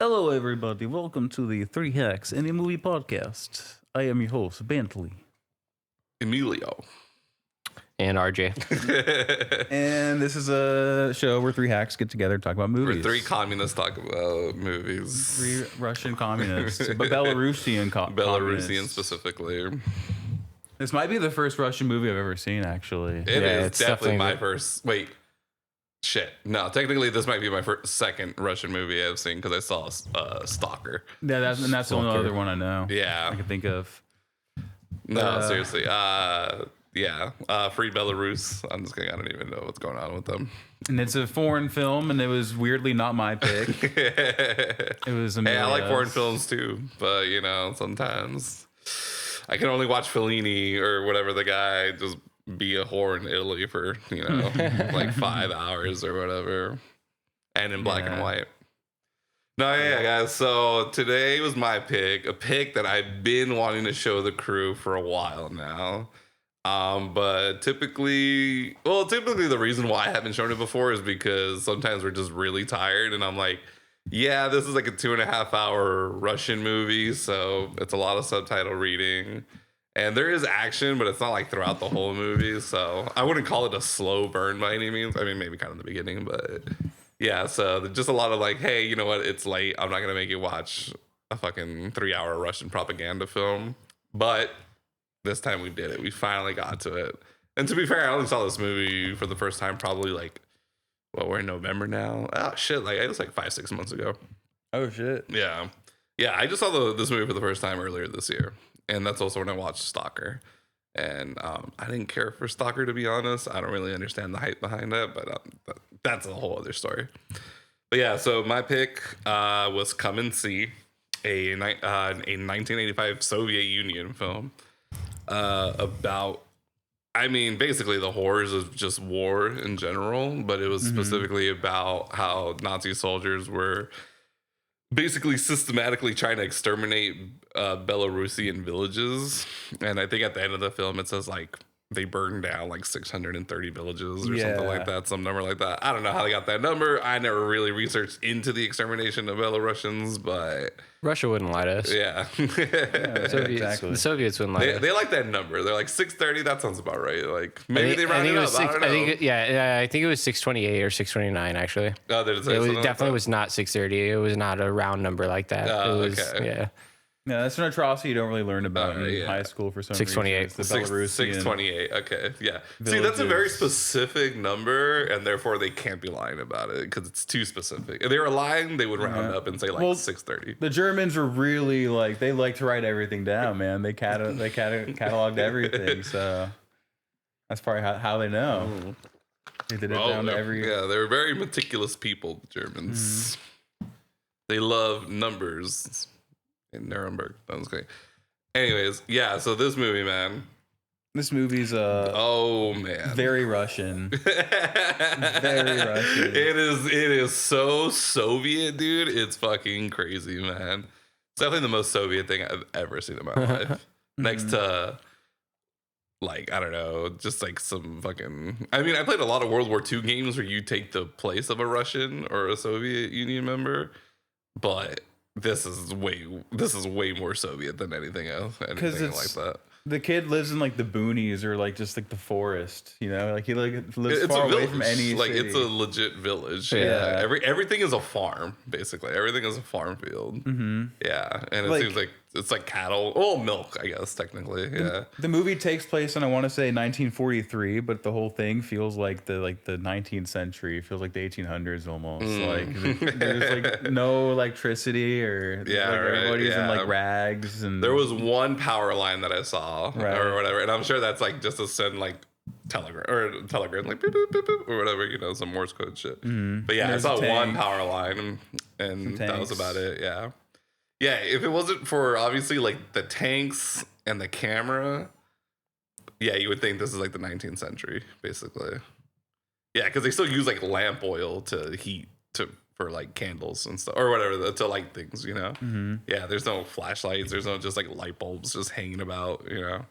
Hello, everybody. Welcome to the Three Hacks Any Movie Podcast. I am your host, Bentley. Emilio. And RJ. And this is a show where three hacks get together to talk about movies. We're three communists talk about movies. Three Russian communists, but Belarusian communists. Belarusian specifically. This might be the first Russian movie I've ever seen, actually. It is definitely my first. Wait. Shit. No, technically, this might be my second Russian movie I've seen because I saw Stalker. Yeah, that's the only other one I know. Yeah. I can think of. No, seriously. Free Belarus. I'm just kidding. I don't even know what's going on with them. And it's a foreign film, and it was weirdly not my pick. It was Emilio's. Hey, I like foreign films too, but you know, sometimes I can only watch Fellini or whatever the guy just be a whore in Italy for, you know, like 5 hours or whatever, and in black and white. No, yeah, guys. So today was my pick, a pick that I've been wanting to show the crew for a while now. But typically the reason why I haven't shown it before is because sometimes we're just really tired, and I'm like, yeah, this is like a 2.5 hour Russian movie, so it's a lot of subtitle reading. And there is action, but it's not like throughout the whole movie. So I wouldn't call it a slow burn by any means. I mean, maybe kind of in the beginning, but yeah. So just a lot of like, hey, you know what? It's late. I'm not going to make you watch a fucking 3-hour Russian propaganda film. But this time we did it. We finally got to it. And to be fair, I only saw this movie for the first time probably like, well, we're in November now. Oh, shit. Like, it was like 5-6 months ago. Oh, shit. Yeah. Yeah, I just saw this movie for the first time earlier this year. And that's also when I watched Stalker. And I didn't care for Stalker, to be honest. I don't really understand the hype behind it, but that's a whole other story. But yeah, so my pick was Come and See, a 1985 Soviet Union film about, I mean, basically the horrors of just war in general, but it was specifically about how Nazi soldiers were basically systematically trying to exterminate Belarusian villages. And I think at the end of the film, it says like they burned down like 630 villages or something like that, some number like that. I don't know how they got that number. I never really researched into the extermination of Belarusians, but Russia wouldn't lie to us. Yeah. Exactly. The Soviets wouldn't lie to us. They like that number. They're like 630. That sounds about right. Like maybe they rounded it up. I don't know. I think it was 628 or 629 actually. Oh, did it say something definitely like was not 630. It was not a round number like that. Oh, it was, okay. Yeah. Yeah, that's an atrocity you don't really learn about in high school for some 628. reason. It's the Belarusian 628. Okay, yeah. villages. See, that's a very specific number, and therefore they can't be lying about it because it's too specific. If they were lying, they would round up and say like 630. The Germans were really like, they like to write everything down, man. They cataloged everything, so that's probably how they know. They did it down to every. Yeah, they were very meticulous people, the Germans. They love numbers. In Nuremberg. That was great. Anyways, yeah, so this movie, man. This movie's oh man. Very Russian. Very Russian. It is so Soviet, dude. It's fucking crazy, man. It's definitely the most Soviet thing I've ever seen in my life. Next to like, I don't know, just like some fucking, I mean, I played a lot of World War II games where you take the place of a Russian or a Soviet Union member, but this is way more Soviet than anything else. Anything like that. The kid lives in like the boonies or like just like the forest, you know, like he lives far away from any like city. It's a legit village. Yeah. Everything is a farm, basically. Everything is a farm field. Yeah, and it seems like it's like cattle. Oh, milk, I guess technically. Yeah. The movie takes place in, I want to say 1943, but the whole thing feels like the 19th century. It feels like the 1800s almost. Like there's like no electricity or everybody's in like rags, and there was one power line that I saw or whatever, and I'm sure that's like just to send like telegram like boop, boop, boop, boop, or whatever, you know, some Morse code shit. But yeah, I saw one power line and that was about it. Yeah, if it wasn't for obviously like the tanks and the camera, yeah, you would think this is like the 19th century, basically. Yeah, because they still use like lamp oil to heat for like candles and stuff or whatever to light things, you know. Yeah, there's no flashlights, there's no just like light bulbs just hanging about, you know.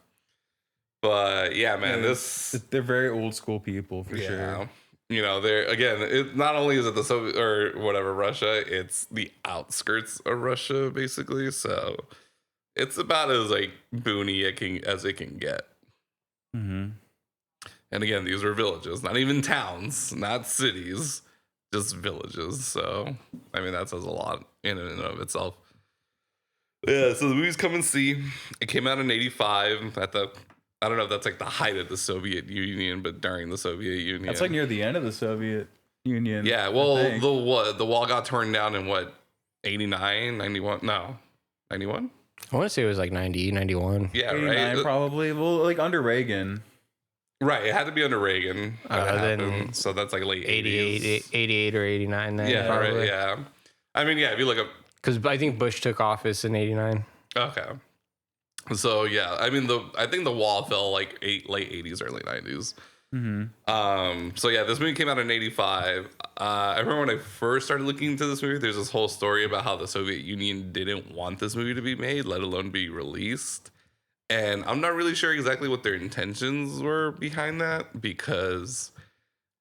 But yeah, man, they're very old school people for sure. you know, there again, it not only is it the Soviet or whatever Russia, it's the outskirts of Russia basically. So it's about as like boony as it can get. Mm-hmm. And again, these were villages, not even towns, not cities, just villages. So I mean, that says a lot in and of itself. Yeah, so the movie's Come and See. It came out in '85 at the, I don't know if that's like the height of the Soviet Union, but during the Soviet Union. That's like near the end of the Soviet Union. Yeah, well, the wall got torn down in what, 89, 91? No, 91? I want to say it was like 90, 91. Yeah, 89 right? probably. Well, like under Reagan. Right, it had to be under Reagan. Then so that's like late 88 or 89 then. Yeah, probably. right, yeah. I mean, yeah, if you look up. Because I think Bush took office in 89. Okay. So, yeah, I mean, I think the wall fell like late 80s, early 90s. Mm-hmm. So, yeah, this movie came out in 85. I remember when I first started looking into this movie, there's this whole story about how the Soviet Union didn't want this movie to be made, let alone be released. And I'm not really sure exactly what their intentions were behind that because,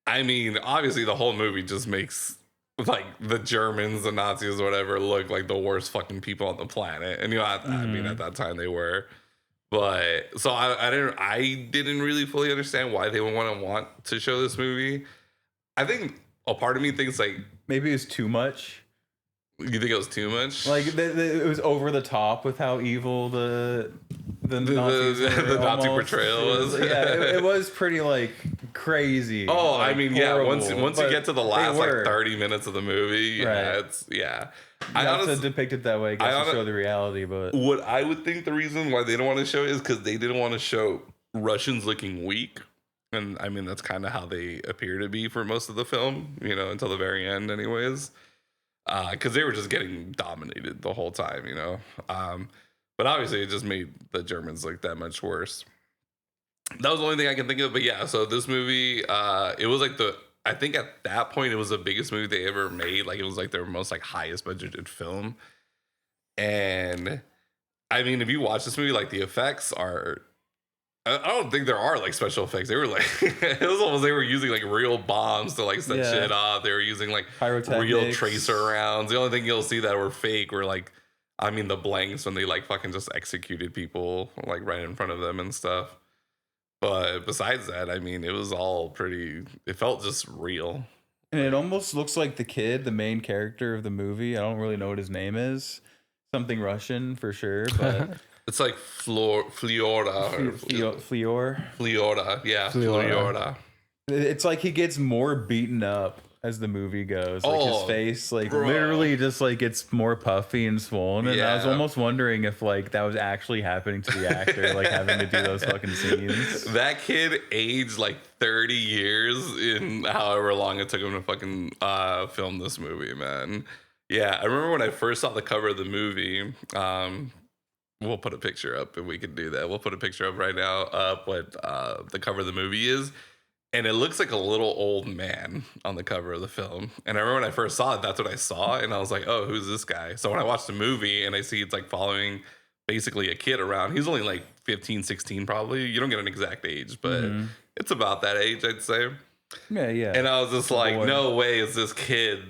I mean, obviously the whole movie just makes like the Germans, the Nazis, whatever, look like the worst fucking people on the planet. And you know, I mean, at that time they were. But so I didn't really fully understand why they would want to show this movie. I think a part of me thinks like Maybe it was too much. You think it was too much? Like it was over the top with how evil the Nazis were the Nazi almost. portrayal was. Yeah, it was pretty like crazy. Oh, like, I mean, horrible, yeah. Once you get to the last like 30 minutes of the movie, Right. I Not to depict it that way, I guess to show the reality, but what I would think the reason why they don't want to show it is because they didn't want to show Russians looking weak. And I mean, that's kind of how they appear to be for most of the film, you know, until the very end anyways. Because they were just getting dominated the whole time, you know. But obviously it just made the Germans look that much worse. That was the only thing I can think of. But yeah, so this movie, it was like I think at that point it was the biggest movie they ever made. Like it was like their most like highest budgeted film. And I mean, if you watch this movie, like the effects are, I don't think there are like special effects. They were like, it was almost they were using like real bombs to like set shit off. They were using like real tracer rounds. The only thing you'll see that were fake were like, I mean, the blanks when they like fucking just executed people like right in front of them and stuff. But besides that, I mean, it was all pretty, it felt just real. And it almost looks like the kid, the main character of the movie. I don't really know what his name is. Something Russian for sure, but It's like Fliora. Flior. Yeah, Fliora. It's like he gets more beaten up as the movie goes. Like his face, like literally just like gets more puffy and swollen. And I was almost wondering if like that was actually happening to the actor, like having to do those fucking scenes. That kid aged like 30 years in however long it took him to fucking film this movie, man. Yeah, I remember when I first saw the cover of the movie. We'll put a picture up if we can do that. We'll put a picture up right now up what the cover of the movie is. And it looks like a little old man on the cover of the film. And I remember when I first saw it, that's what I saw. And I was like, oh, who's this guy? So when I watched the movie and I see it's like following basically a kid around, he's only like 15, 16 probably. You don't get an exact age, but it's about that age, I'd say. Yeah. And I was just like, no way is this kid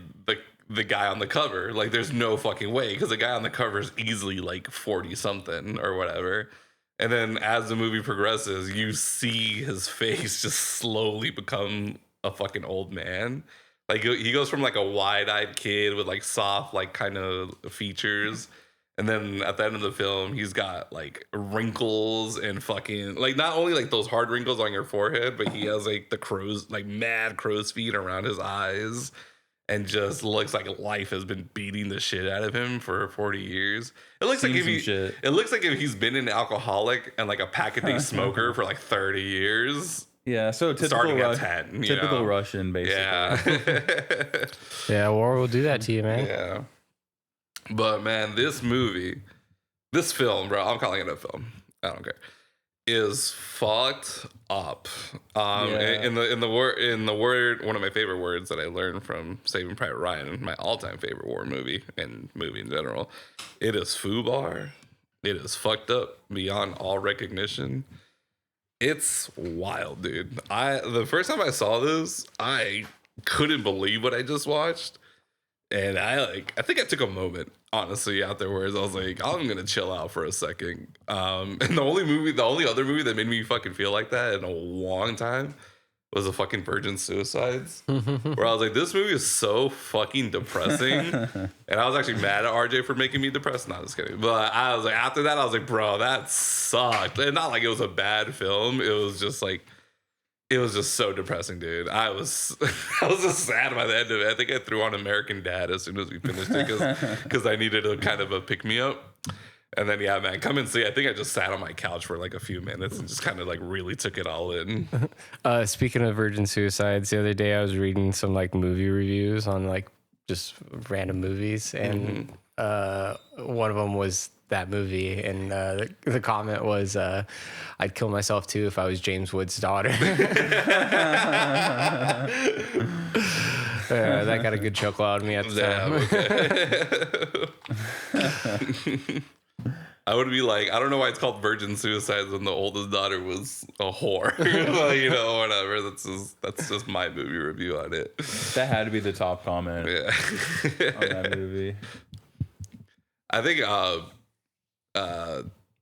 the guy on the cover. Like, there's no fucking way, because the guy on the cover is easily like 40 something or whatever. And then as the movie progresses, you see his face just slowly become a fucking old man. Like he goes from like a wide-eyed kid with like soft like kind of features, and then at the end of the film he's got like wrinkles and fucking like not only like those hard wrinkles on your forehead, but he has like the crow's like mad crow's feet around his eyes. And just looks like life has been beating the shit out of him for 40 years. It looks like if he's been an alcoholic and like a pack-a-day smoker for like 30 years. Yeah, so typical Russian, basically. Yeah. Yeah, war will do that to you, man. Yeah. But man, this film, bro, I'm calling it a film. I don't care. Is fucked up. In the word, one of my favorite words that I learned from Saving Private Ryan, my all-time favorite war movie and movie in general, it is foobar. It is fucked up beyond all recognition. It's wild, dude. The first time I saw this, I couldn't believe what I just watched. And I think I took a moment, honestly, afterwards. I was like, I'm gonna chill out for a second. And the only other movie that made me fucking feel like that in a long time was the fucking Virgin Suicides. Where I was like, this movie is so fucking depressing. And I was actually mad at RJ for making me depressed. Not just kidding. But I was like, after that, I was like, bro, that sucked. And not like it was a bad film. It was just like, it was just so depressing, dude. I was just sad by the end of it. I think I threw on American Dad as soon as we finished it because I needed a kind of a pick me up. And then yeah, man, come and see. I think I just sat on my couch for like a few minutes and just kind of like really took it all in. Speaking of Virgin Suicides, the other day I was reading some like movie reviews on like just random movies, and one of them was that movie, and the comment was, "I'd kill myself too if I was James Wood's daughter." That got a good chuckle out of me at the time. Okay. I would be like, I don't know why it's called Virgin Suicides when the oldest daughter was a whore. Like, you know, whatever. That's just my movie review on it. That had to be the top comment. Yeah. On that movie. I think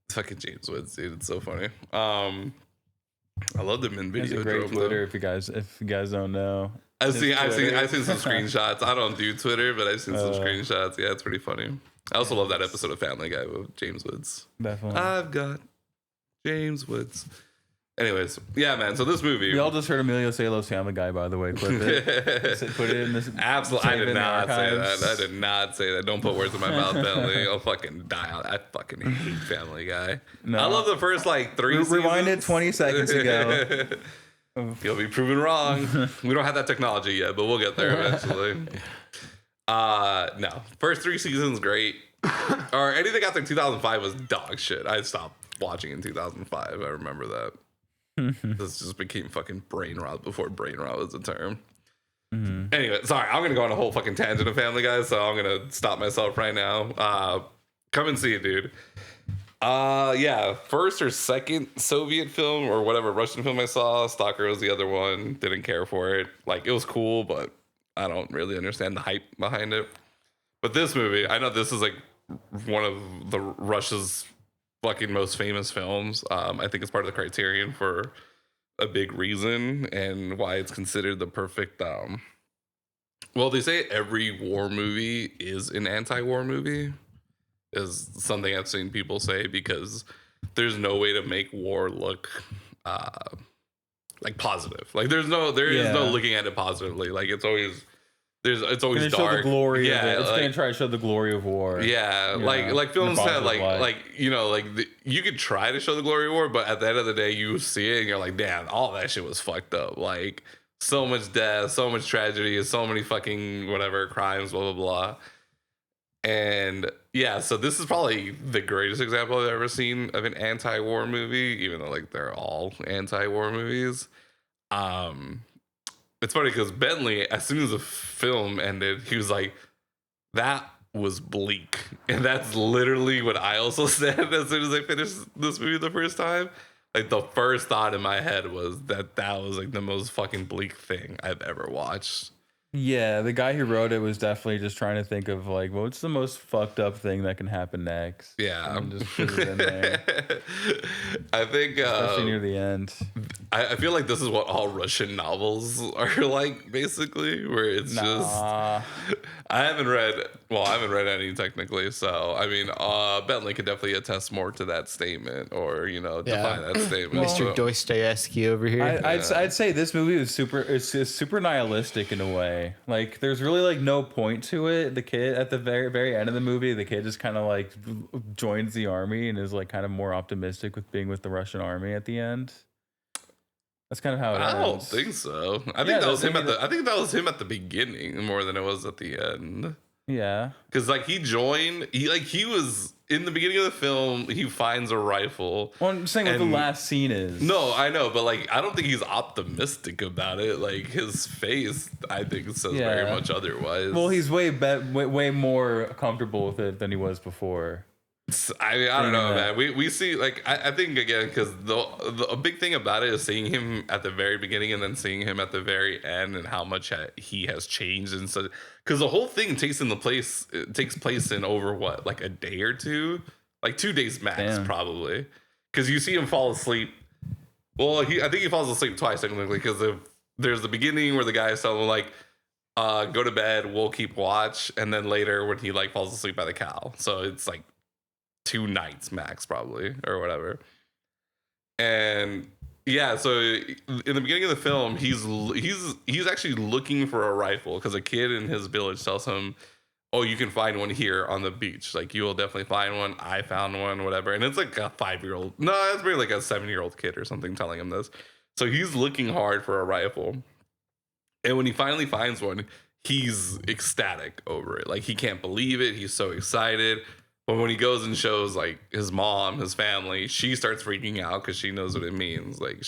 fucking James Woods, dude. It's so funny. I love him in It's video. a great Twitter if you guys don't know. I've seen some screenshots. I don't do Twitter, but I've seen some screenshots. Yeah, it's pretty funny. I also love that episode of Family Guy with James Woods. Definitely. I've got James Woods. Anyways, yeah, man. So this movie. We all just heard Emilio say "Loves Family Guy," by the way. Clip it. Put it in this. Absolutely, I did not say archives. that. I did not say that. Don't put words in my mouth, Bentley. I'll fucking die. I fucking hate Family Guy. No. I love the first like 3 seasons. Rewind it 20 seconds ago. You'll be proven wrong. We don't have that technology yet, but we'll get there eventually. No, first 3 seasons great. Or anything after 2005 was dog shit. I stopped watching in 2005. I remember that. This just became fucking brain rot before brain rot was a term. Anyway, sorry, I'm gonna go on a whole fucking tangent of Family Guy, so I'm gonna stop myself right now. Come and see it, dude. Yeah, first or second Soviet film or whatever Russian film I saw. Stalker was the other one. Didn't care for it. Like, it was cool, but I don't really understand the hype behind it. But this movie, I know this is like one of the Russia's fucking most famous films. I think it's part of the criterion for a big reason and why it's considered the perfect. Well, they say every war movie is an anti-war movie. Is something I've seen people say, because there's no way to make war look like positive. Like there is no looking at it positively. Like it's always dark. Show the glory of it. It's like, gonna try to show the glory of war. Yeah, like films have like you know, like you could try to show the glory of war, but at the end of the day, you see it and you're like, damn, all that shit was fucked up. Like so much death, so much tragedy, so many fucking whatever crimes, blah blah blah. And yeah, so this is probably the greatest example I've ever seen of an anti-war movie, even though like they're all anti-war movies. It's funny because Bentley, as soon as the film ended, he was like, that was bleak. And that's literally what I also said as soon as I finished this movie the first time. Like the first thought in my head was that was like the most fucking bleak thing I've ever watched. Yeah, the guy who wrote it was definitely just trying to think of like, what's the most fucked up thing that can happen next? Yeah, and just put it in there. I think, especially near the end. I feel like this is what all Russian novels are like, basically, where it's just. I haven't read any technically, so I mean, Bentley could definitely attest more to that statement, or define that statement. Mr. Dostoevsky over here. I'd say this movie is super nihilistic in a way. Like, there's really like no point to it. The kid at the very end of the movie, the kid just kind of like joins the army and is like kind of more optimistic with being with the Russian army at the end. That's kind of how it ends. I don't think so. I think that was him I think that was him at the beginning more than it was at the end. Yeah, because like he joined. He was in the beginning of the film. He finds a rifle. Well, I'm saying what the last scene is. No, I know, but like I don't think he's optimistic about it. Like his face, I think says very much otherwise. Well, he's way more comfortable with it than he was before. I don't know, man. We see, like, I think, again, because a big thing about it is seeing him at the very beginning and then seeing him at the very end, and how much he has changed. And so, because the whole thing takes place in over what, like a day or two, like 2 days max, probably. Because you see him fall asleep. Well, I think he falls asleep twice, technically, because there's the beginning where the guy is telling him, like, go to bed, we'll keep watch, and then later when he like falls asleep by the cow. So it's like 2 nights max, probably, or whatever. And yeah, so in the beginning of the film, he's actually looking for a rifle because a kid in his village tells him, "Oh, you can find one here on the beach. Like, you will definitely find one. I found one, whatever." And it's like a 5-year-old. No, it's maybe like a 7-year-old kid or something telling him this. So he's looking hard for a rifle. And when he finally finds one, he's ecstatic over it. Like, he can't believe it. He's so excited. But when he goes and shows, like, his mom, his family, she starts freaking out because she knows what it means. Like,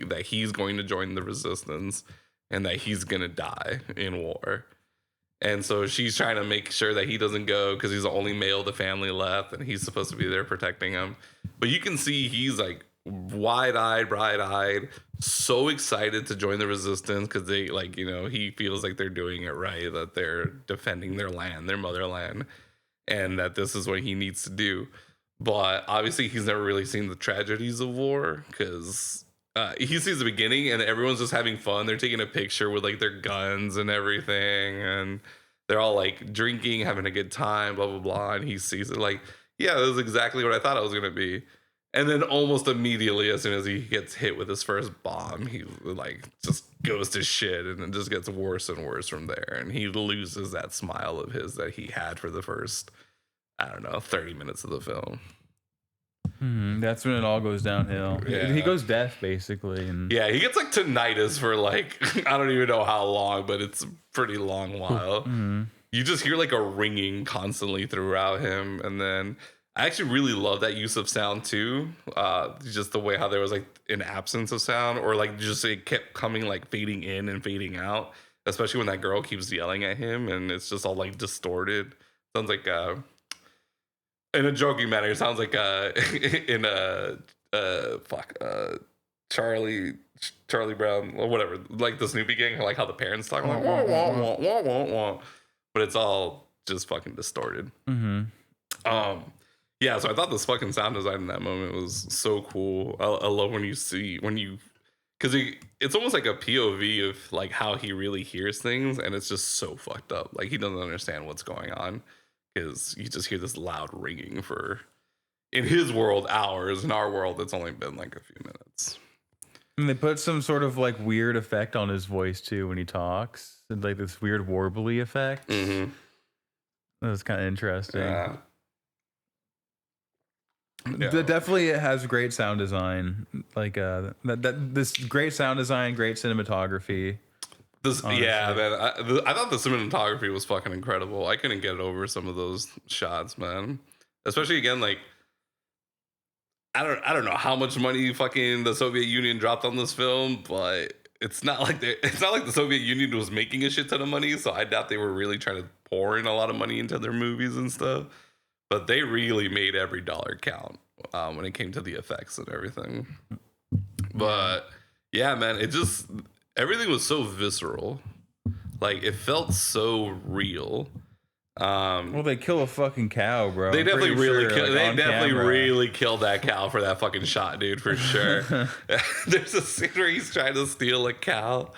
that he's going to join the resistance and that he's going to die in war. And so she's trying to make sure that he doesn't go because he's the only male of the family left and he's supposed to be there protecting him. But you can see he's, like, wide-eyed, bright-eyed, so excited to join the resistance because they, like, you know, he feels like they're doing it right, that they're defending their land, their motherland, and that this is what he needs to do. But obviously he's never really seen the tragedies of war because he sees the beginning and everyone's just having fun. They're taking a picture with like their guns and everything, and they're all like drinking, having a good time, blah blah blah. And he sees it like, yeah, this is exactly what I thought it was gonna be. And then almost immediately, as soon as he gets hit with his first bomb, he like just goes to shit, and it just gets worse and worse from there. And he loses that smile of his that he had for the first, I don't know, 30 minutes of the film. That's when it all goes downhill. Yeah. He goes deaf, basically. And yeah, he gets like tinnitus for like, I don't even know how long, but it's a pretty long while. You just hear like a ringing constantly throughout him. And then I actually really love that use of sound too. Just the way how there was like an absence of sound, or like just it kept coming, like fading in and fading out, especially when that girl keeps yelling at him and it's just all like distorted. Sounds like in a joking manner, it sounds like in Charlie Brown or whatever, like the Snoopy gang, like how the parents talk like wah, wah, wah, wah, wah, wah. But it's all just fucking distorted. Yeah, so I thought this fucking sound design in that moment was so cool. I love when you because it's almost like a POV of like how he really hears things, and it's just so fucked up. Like, he doesn't understand what's going on because you just hear this loud ringing for, in his world, hours. In our world, it's only been like a few minutes. And they put some sort of like weird effect on his voice too when he talks, and like this weird warbly effect. That was kind of interesting. That definitely has great sound design. Like this great sound design, great cinematography. Yeah, man. I thought the cinematography was fucking incredible. I couldn't get over some of those shots, man. Especially again, like I don't know how much money fucking the Soviet Union dropped on this film, but it's not like the Soviet Union was making a shit ton of money. So I doubt they were really trying to pour in a lot of money into their movies and stuff. But they really made every dollar count when it came to the effects and everything. But yeah, man, everything was so visceral. Like, it felt so real. Well, they kill a fucking cow, bro. They definitely really killed that cow for that fucking shot, dude, for sure. There's a scene where he's trying to steal a cow.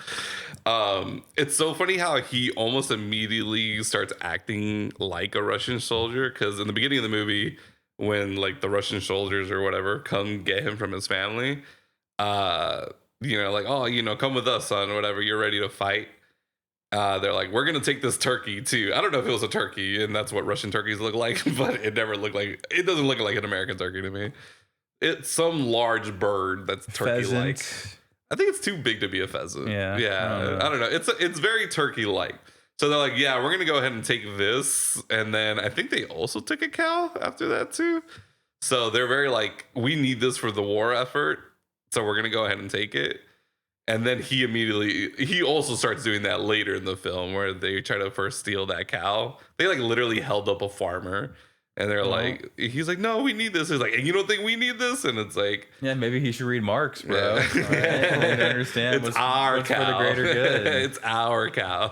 It's so funny how he almost immediately starts acting like a Russian soldier, because in the beginning of the movie, when like the Russian soldiers or whatever come get him from his family, like, oh, come with us, son, or whatever, you're ready to fight. They're like, we're gonna take this turkey too. I don't know if it was a turkey and that's what Russian turkeys look like, but it doesn't look like an American turkey to me. It's some large bird that's turkey-like. I think it's too big to be a pheasant. Yeah. I don't know. It's very turkey-like. So they're like, yeah, we're gonna go ahead and take this, and then I think they also took a cow after that too. So they're very like, we need this for the war effort, so we're gonna go ahead and take it. And then he also starts doing that later in the film, where they try to first steal that cow. They like literally held up a farmer And they're like, he's like, no, we need this. He's like, and you don't think we need this? And it's like, yeah, maybe he should read Marx, bro. Yeah. Right? To understand it's our cow. For the greater good. It's our cow.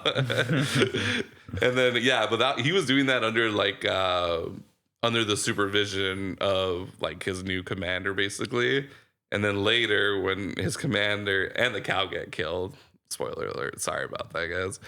And then, yeah, but he was doing that under like, under the supervision of like his new commander, basically. And then later, when his commander and the cow get killed, spoiler alert, sorry about that, guys.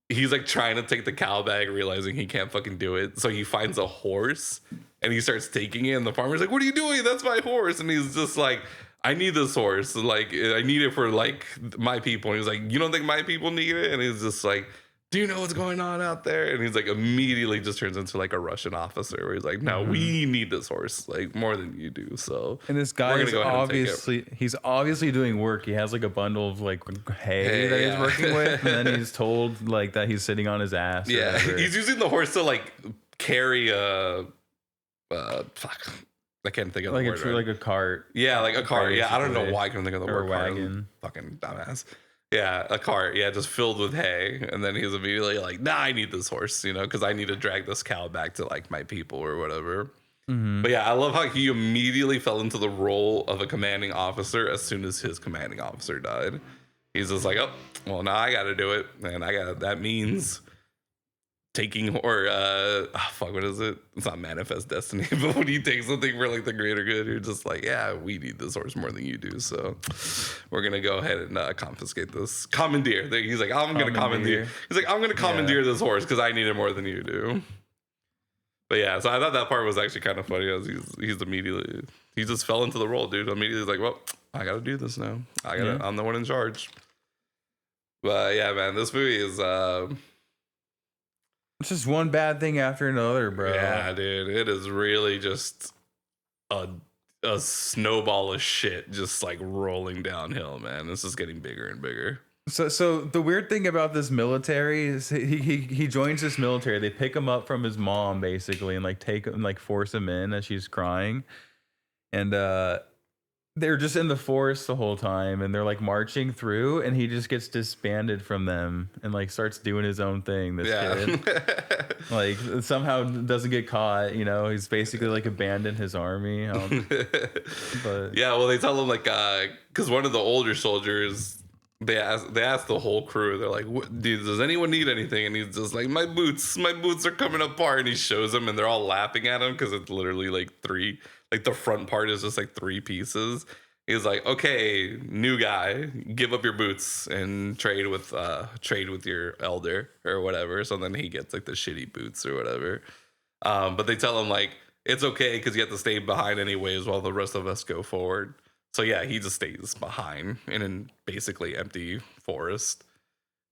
He's like trying to take the cow back, realizing he can't fucking do it. So he finds a horse and he starts taking it. And the farmer's like, what are you doing? That's my horse. And he's just like, I need this horse. Like, I need it for like my people. And he's like, you don't think my people need it? And he's just like, do you know what's going on out there? And he's like, immediately just turns into like a Russian officer where he's like, no, we need this horse like more than you do. So, and this guy is he's obviously doing work. He has like a bundle of like hay that he's working with. And then he's told like that he's sitting on his ass. Yeah. He's using the horse to like carry a, fuck. I can't think of the word. Like a cart. Yeah, like a cart. Yeah, I don't know why I can't think of the word. Or a wagon. Fucking dumbass. Yeah, a cart. Yeah, just filled with hay. And then he's immediately like, nah, I need this horse, because I need to drag this cow back to like my people or whatever. But yeah, I love how he immediately fell into the role of a commanding officer as soon as his commanding officer died. He's just like, oh, well, now I got to do it. And that means taking, or what is it? It's not manifest destiny, but when you take something for like the greater good, you're just like, yeah, we need this horse more than you do, so we're gonna go ahead and confiscate this. Commandeer. He's like, I'm gonna commandeer. He's like, I'm gonna commandeer this horse because I need it more than you do. But yeah, so I thought that part was actually kind of funny. As he's immediately, he just fell into the role, dude. Immediately, he's like, well, I gotta do this now. I'm the one in charge. But yeah, man, this movie is. It's just one bad thing after another, bro. Yeah, dude. It is really just a snowball of shit just like rolling downhill, man. This is getting bigger and bigger. So the weird thing about this military is he joins this military. They pick him up from his mom, basically, and like take him, like force him in as she's crying. And they're just in the forest the whole time, and they're like marching through, and he just gets disbanded from them and like starts doing his own thing. This kid, like, somehow doesn't get caught. He's basically like abandoned his army. But yeah, well, they tell him like, because one of the older soldiers, they ask the whole crew. They're like, dude, does anyone need anything? And he's just like, my boots are coming apart. And he shows them, and they're all laughing at him because it's literally like three. Like the front part is just like three pieces. He's like, okay, new guy, give up your boots and trade with your elder or whatever. So then he gets like the shitty boots or whatever. But they tell him like, it's okay because you have to stay behind anyways while the rest of us go forward. So yeah, he just stays behind in a basically empty forest.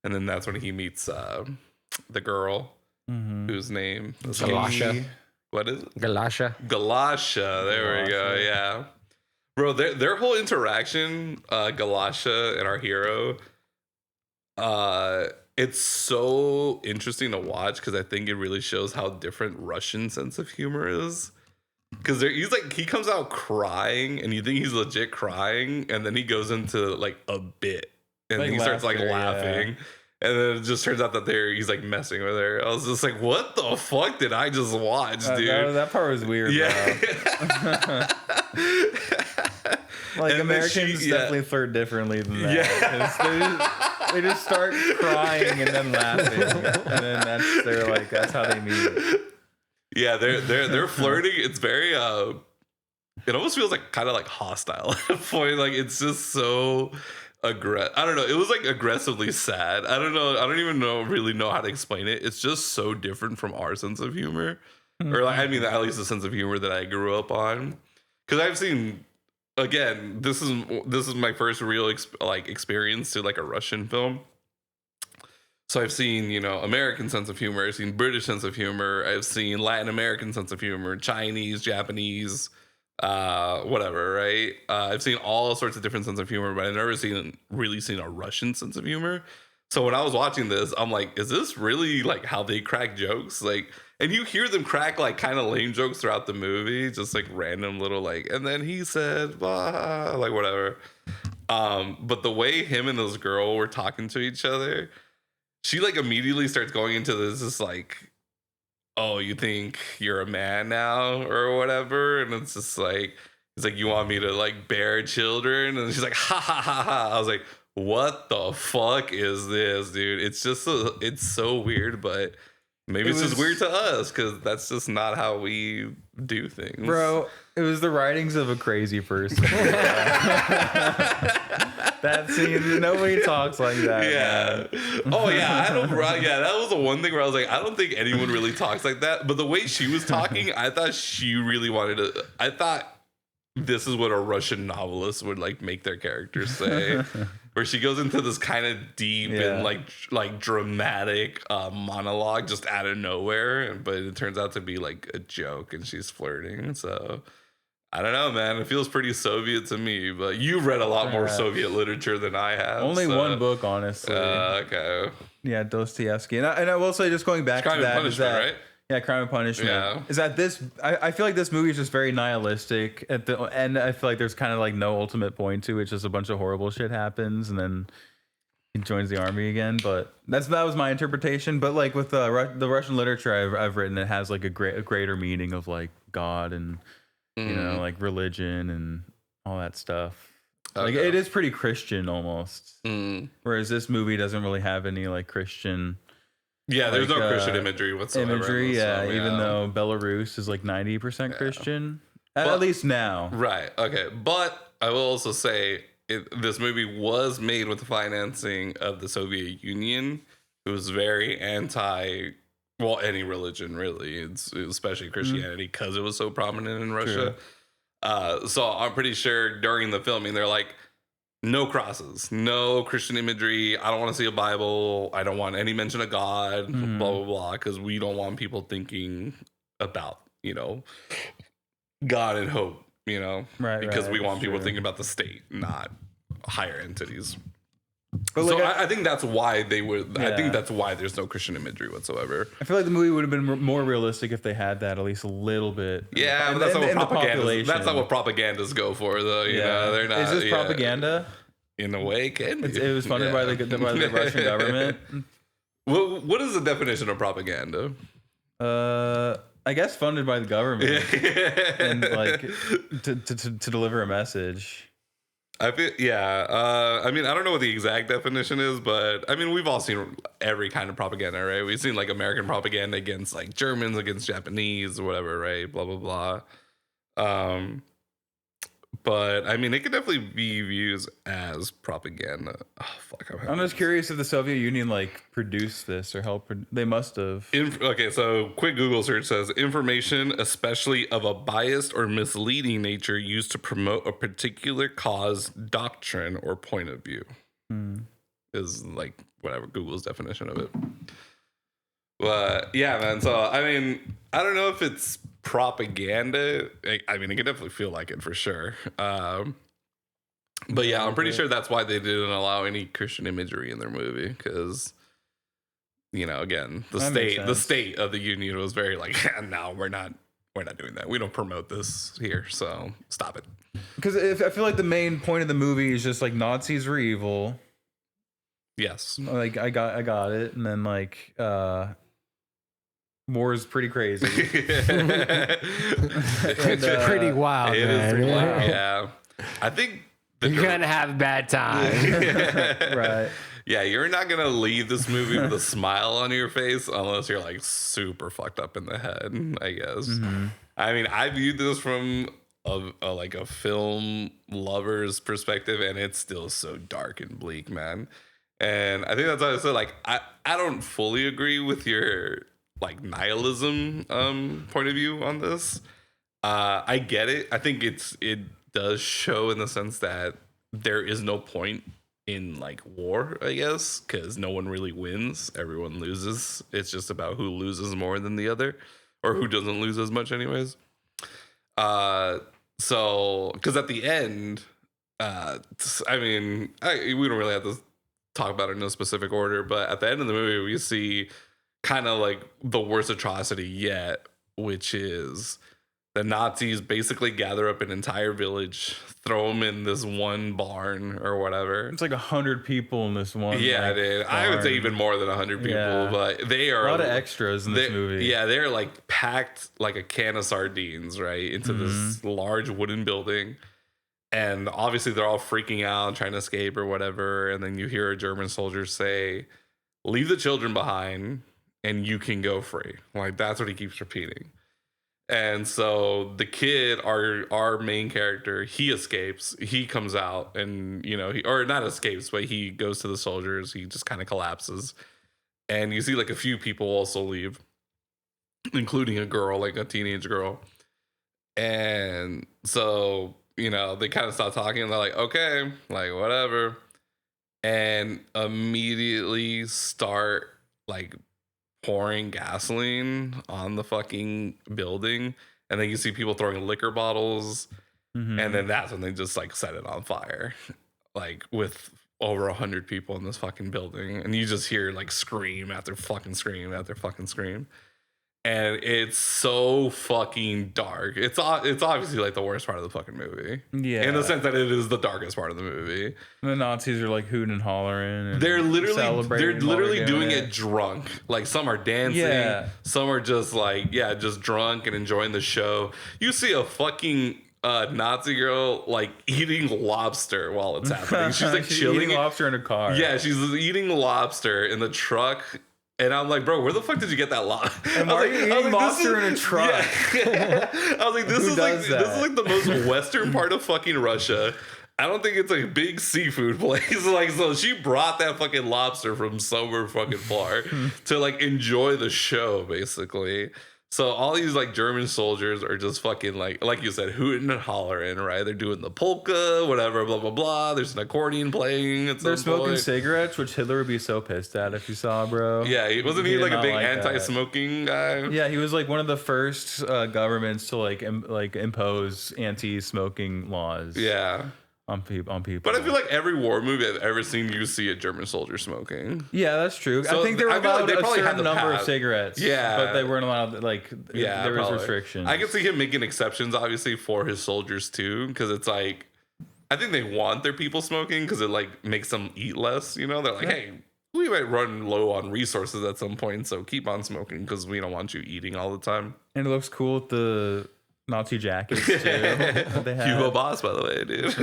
And then that's when he meets the girl whose name is Galasha. What is it? Galasha. There we go. Yeah. Bro, their whole interaction, Galasha and our hero, it's so interesting to watch because I think it really shows how different Russian sense of humor is. Because he comes out crying and you think he's legit crying, and then he goes into like a bit and like he starts like laughing. Yeah. And then it just turns out that he's like messing with her. I was just like, what the fuck did I just watch, dude? That part was weird, yeah. Like, and Americans definitely flirt differently than that. Yeah. They just start crying and then laughing. And then that's how they meet. Yeah, they're flirting. It's very it almost feels like kind of like hostile at a point. Like, it's just so I don't know. It was like aggressively sad. I don't know. I don't even really know how to explain it. It's just so different from our sense of humor, or like, I mean, at least the sense of humor that I grew up on. Because I've seen, again, this is my first real experience to like a Russian film. So I've seen, American sense of humor. I've seen British sense of humor. I've seen Latin American sense of humor, Chinese, Japanese. Whatever, right? I've seen all sorts of different sense of humor, but I've never really seen a Russian sense of humor. So when I was watching this, I'm like, is this really like how they crack jokes? Like, and you hear them crack like kind of lame jokes throughout the movie, just like random little like, and then he said, blah, like whatever. But the way him and this girl were talking to each other, she like immediately starts going into this like oh, you think you're a man now or whatever? And it's just like, he's like, you want me to like bear children? And she's like, ha ha ha ha. I was like, what the fuck is this, dude? It's just it's so weird, but maybe it's just weird to us because that's just not how we do things. Bro, it was the writings of a crazy person. That scene, nobody talks like that. Yeah. Man. Oh yeah, I don't. Yeah, that was the one thing where I was like, I don't think anyone really talks like that. But the way she was talking, I thought she really wanted to. I thought this is what a Russian novelist would like make their characters say, where she goes into this kind of deep and like dramatic monologue just out of nowhere, but it turns out to be like a joke, and she's flirting. So. I don't know, man. It feels pretty Soviet to me, but you've read a lot more Soviet literature than I have. Only one book, honestly. Okay. Yeah, Dostoevsky. And I will say, just going back to that, Punishment, is that, right? Yeah, Crime and Punishment. Yeah. Is that this? I feel like this movie is just very nihilistic at the end. I feel like there's kind of like no ultimate point to it. It's just a bunch of horrible shit happens, and then he joins the army again. But that was my interpretation. But like with the Russian literature I've written, it has like a greater meaning of like God and. You know, like religion and all that stuff. Like it is pretty Christian almost. Whereas this movie doesn't really have any like Christian. Yeah, there's no Christian imagery whatsoever. Even though Belarus is like 90% Christian, at least now. Right. Okay, but I will also say this movie was made with the financing of the Soviet Union, who was very anti. Well, any religion, really. It's especially Christianity because it was so prominent in Russia. So I'm pretty sure during the filming, they're like, no crosses, no Christian imagery. I don't want to see a Bible. I don't want any mention of God, blah, blah, blah, because we don't want people thinking about, you know, God and hope, you know, because we want people thinking about the state, not higher entities. But so I think that's why they would. Yeah. I think that's why there's no Christian imagery whatsoever. I feel like the movie would have been more realistic if they had that at least a little bit. Yeah, but that's not what propaganda. That's not what propagandas go for, though. You know, they're not. Is this propaganda? In a way, it can be. It was funded by the Russian government. What is the definition of propaganda? I guess funded by the government and like to deliver a message. I feel, I mean, I don't know what the exact definition is, but I mean, we've all seen every kind of propaganda, right? We've seen like American propaganda against like Germans, against Japanese, or whatever, right? Blah blah blah. But I mean, it could definitely be used as propaganda. Oh fuck! I'm just curious if the Soviet Union like produced this or helped. They must have. Okay, so quick Google search says information, especially of a biased or misleading nature, used to promote a particular cause, doctrine, or point of view. Is like whatever Google's definition of it. But yeah, man. So I mean, I don't know if it's propaganda. I mean, it could definitely feel like it for sure. But yeah, I'm pretty sure that's why they didn't allow any Christian imagery in their movie, because you know, again, the state of the Union was very like, no, we're not doing that. We don't promote this here, so stop it. Because I feel like the main point of the movie is just like Nazis were evil. Yes, like I got it, and then like war is pretty crazy. It's pretty wild. It is pretty wild. Yeah, I think you're gonna have a bad time. Right. Yeah, you're not gonna leave this movie with a smile on your face unless you're like super fucked up in the head, I guess. I mean, I viewed this from a film lover's perspective, and it's still so dark and bleak, man. And I think that's why I said, like, I don't fully agree with your like nihilism point of view on this. I get it. I think it does show in the sense that there is no point in like war, I guess, because no one really wins. Everyone loses. It's just about who loses more than the other, or who doesn't lose as much anyways. So because at the end, I mean, we don't really have to talk about it in no specific order, but at the end of the movie, we see kind of like the worst atrocity yet, which is the Nazis basically gather up an entire village, throw them in this one barn or whatever. It's like 100 people in this one. Yeah, dude. I would say even more than 100 people, but they are a lot of extras in this movie. Yeah, they're like packed like a can of sardines, right, into this large wooden building. And obviously they're all freaking out, trying to escape or whatever. And then you hear a German soldier say, "Leave the children behind and you can go free." Like, that's what he keeps repeating. And so the kid, our main character, he escapes. He comes out and, you know, or not escapes, but he goes to the soldiers. He just kind of collapses. And you see like a few people also leave, including a girl, like a teenage girl. And so, you know, they kind of stop talking. And they're like, okay, like whatever. And immediately start like pouring gasoline on the fucking building, and then you see people throwing liquor bottles, and then that's when they just like set it on fire, like with over 100 people in this fucking building, and you just hear like scream after fucking scream after fucking scream. And it's so fucking dark. It's obviously like the worst part of the fucking movie. Yeah. In the sense that it is the darkest part of the movie. The Nazis are like hooting and hollering. And they're literally doing it drunk. Like some are dancing. Yeah. Some are just like, just drunk and enjoying the show. You see a fucking Nazi girl like eating lobster while it's happening. She's like chilling. Eating lobster in a car. Yeah, she's eating lobster in the truck. And I'm like, bro, where the fuck did you get that lot? And why are you eating lobster in a truck? Yeah. I was like, this is like the most western part of fucking Russia. I don't think it's a big seafood place. Like, so she brought that fucking lobster from somewhere fucking far to like enjoy the show, basically. So all these like German soldiers are just fucking like you said, hooting and hollering, right? They're doing the polka, whatever, blah blah blah. There's an accordion playing. They're smoking cigarettes, which Hitler would be so pissed at if you saw, bro. Yeah, wasn't he like a big anti-smoking guy? Yeah, he was like one of the first governments to like impose anti-smoking laws. Yeah. On people. But I feel like every war movie I've ever seen, you see a German soldier smoking. Yeah, that's true. So I think they were allowed a certain number of cigarettes. Yeah. But they weren't allowed, like, there was restrictions. I can see him making exceptions, obviously, for his soldiers, too. Because it's like, I think they want their people smoking because it, like, makes them eat less, you know? They're like, hey, we might run low on resources at some point, so keep on smoking because we don't want you eating all the time. And it looks cool with the Nazi jackets too. Hugo Boss, by the way, dude.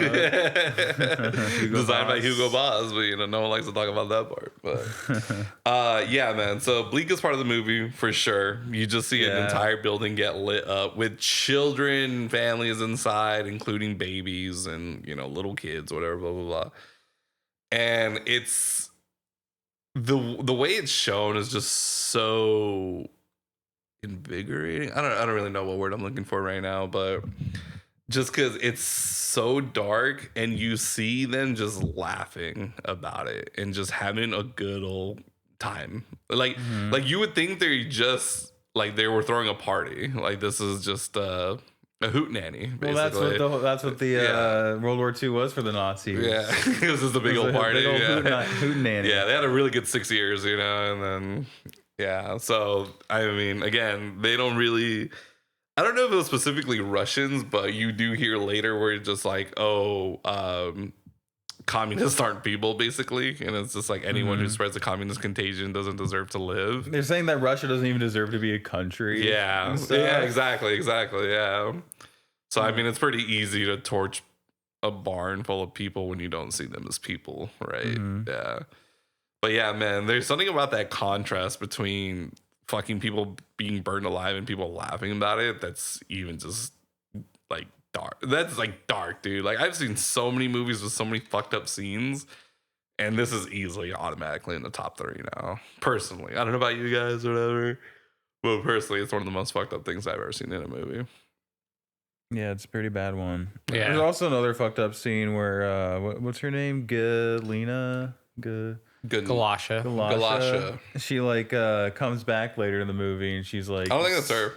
Designed by Hugo Boss, but you know, no one likes to talk about that part. But yeah, man. So bleakest part of the movie for sure. You just see an entire building get lit up with children, families inside, including babies and, you know, little kids, whatever, blah blah blah. And it's the way it's shown is just so invigorating. I don't really know what word I'm looking for right now, but just because it's so dark and you see them just laughing about it and just having a good old time. Like you would think they're just like they were throwing a party. Like this is just a hootenanny, basically. Well, that's what the World War II was for the Nazis. Yeah, this is the big old party. Big old hootenanny. Yeah, they had a really good 6 years, you know, and then yeah. So I mean, again, they don't really. I don't know if it was specifically Russians, but you do hear later where it's just like, communists aren't people, basically, and it's just like anyone who spreads the communist contagion doesn't deserve to live. They're saying that Russia doesn't even deserve to be a country. Yeah, yeah, exactly, yeah. So I mean, it's pretty easy to torch a barn full of people when you don't see them as people, right? Yeah, but yeah, man, there's something about that contrast between fucking people being burned alive and people laughing about it that's even just like dark. That's like dark, dude. Like I've seen so many movies with so many fucked up scenes, and this is easily automatically in the top 3 now. Personally, I don't know about you guys or whatever, but personally, it's one of the most fucked up things I've ever seen in a movie. Yeah, it's a pretty bad one. Yeah. There's also another fucked up scene where what's her name? Galasha. She like comes back later in the movie and she's like, I don't think that's her.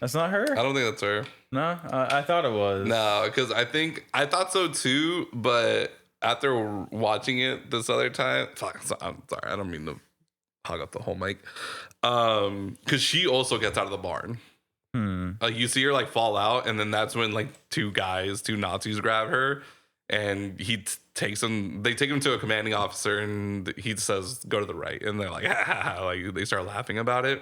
That's not her? I don't think that's her. No, I thought it was. No, because I thought so too, but after watching it this other time, I'm sorry, I don't mean to hog up the whole mic. Because she also gets out of the barn. Like you see her like fall out, and then that's when like two Nazis grab her, and he takes them. They take him to a commanding officer, and he says, "Go to the right," and they're like, ha, ha, ha. Like they start laughing about it,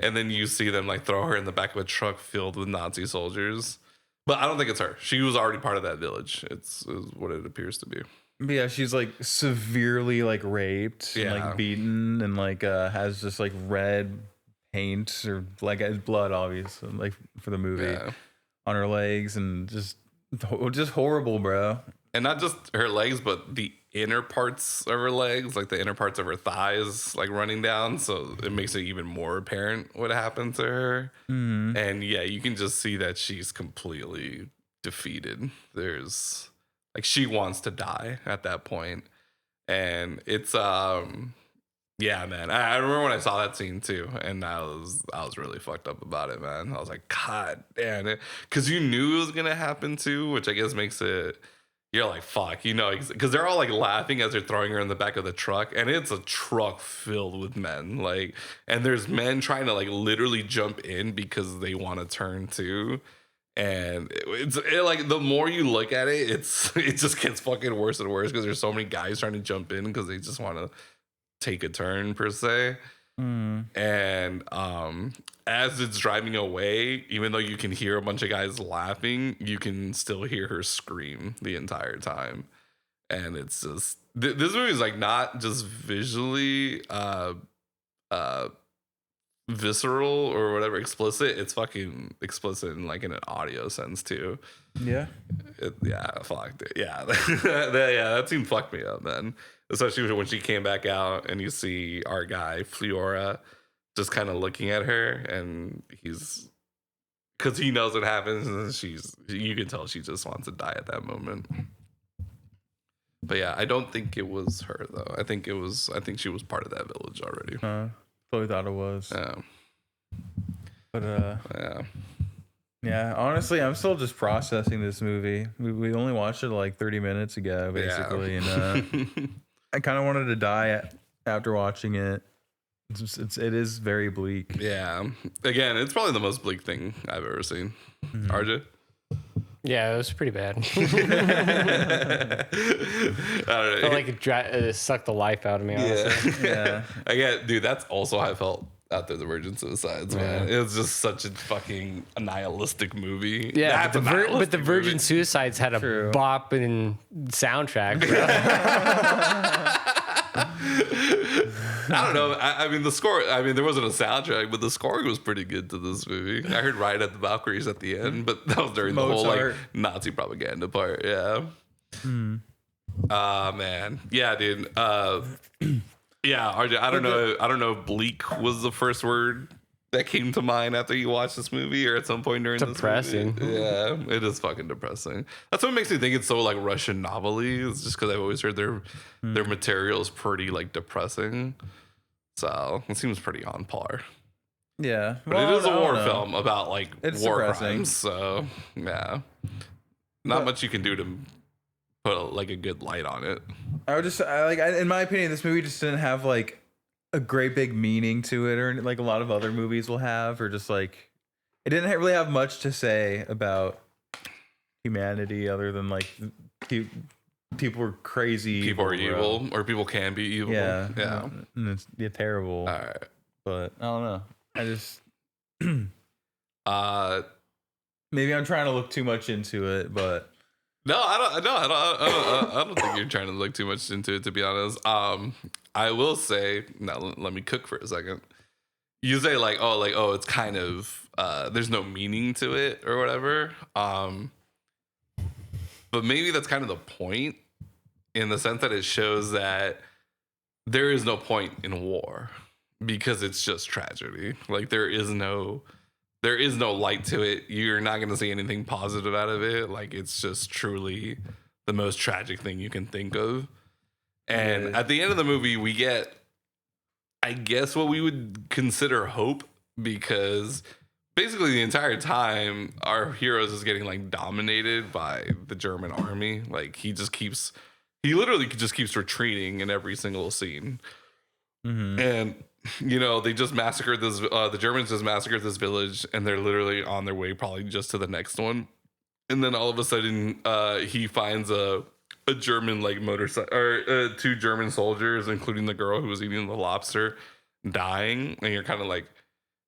and then you see them like throw her in the back of a truck filled with Nazi soldiers. But I don't think it's her. She was already part of that village. It's what it appears to be. Yeah, she's like severely like raped, and, like beaten, and like has just like red paint or like blood, obviously, like for the movie on her legs, and just horrible, bro. And not just her legs, but the inner parts of her legs, like the inner parts of her thighs, like running down. So it makes it even more apparent what happened to her. And yeah, you can just see that she's completely defeated. There's like, she wants to die at that point. And it's, yeah, man. I remember when I saw that scene too, and I was really fucked up about it, man. I was like, God damn it. Because you knew it was going to happen too, which I guess makes it, you're like, fuck, you know, because they're all like laughing as they're throwing her in the back of the truck, and it's a truck filled with men, like, and there's men trying to like literally jump in because they want to turn too, and it's like the more you look at it, it just gets fucking worse and worse because there's so many guys trying to jump in because they just want to take a turn per se. And as it's driving away, even though you can hear a bunch of guys laughing, you can still hear her scream the entire time. And it's just this movie is like not just visually visceral or whatever, explicit. It's fucking explicit in like in an audio sense too. Yeah. Fucked it. Yeah. That scene fucked me up, man. Especially when she came back out and you see our guy Fliora just kind of looking at her, and he's, because he knows what happens, and you can tell she just wants to die at that moment. But yeah, I don't think it was her though. I think she was part of that village already. Totally thought it was. Yeah. But yeah, honestly, I'm still just processing this movie. We only watched it like 30 minutes ago, basically, and I kind of wanted to die after watching it. It is very bleak. Yeah. Again, it's probably the most bleak thing I've ever seen. RJ? Yeah, it was pretty bad. I don't know. Felt like it sucked the life out of me, honestly. Yeah. Again, dude, that's also how I felt after the Virgin Suicides, man. It was just such a fucking nihilistic movie. Yeah, but the Virgin Suicides had a bopping soundtrack, bro. I don't know. I mean, the score, there wasn't a soundtrack, but the scoring was pretty good to this movie. I heard Ride at the Valkyries at the end, but that was during the whole like Nazi propaganda part. Yeah. Man. Yeah, dude. Yeah, RJ, I don't know if bleak was the first word that came to mind after you watched this movie or at some point during depressing. This movie. Yeah, it is fucking depressing. That's what makes me think it's so like Russian novelty. It's just because I've always heard their material is pretty like depressing. So it seems pretty on par. Yeah. But it is a war film about like war crimes. So yeah. Not much you can do to put like a good light on it. In my opinion, this movie just didn't have like a great big meaning to it, or like a lot of other movies will have, or just like it didn't really have much to say about humanity other than like people are crazy, people are evil, or people can be evil. Yeah, and it's terrible. All right, but I don't know. I just maybe I'm trying to look too much into it, but. No, I don't think you're trying to look too much into it, to be honest. I will say, now let me cook for a second. You say like, oh, it's kind of there's no meaning to it or whatever. But maybe that's kind of the point, in the sense that it shows that there is no point in war because it's just tragedy. Like there is no light to it. You're not going to see anything positive out of it. Like it's just truly the most tragic thing you can think of. And at the end of the movie, we get, I guess, what we would consider hope, because basically the entire time our heroes is getting like dominated by the German army. Like he literally just keeps retreating in every single scene. And they just massacred this. The Germans just massacred this village, and they're literally on their way, probably just to the next one. And then all of a sudden, he finds a German like motorcycle or 2 German soldiers, including the girl who was eating the lobster, dying, and you're kind of like,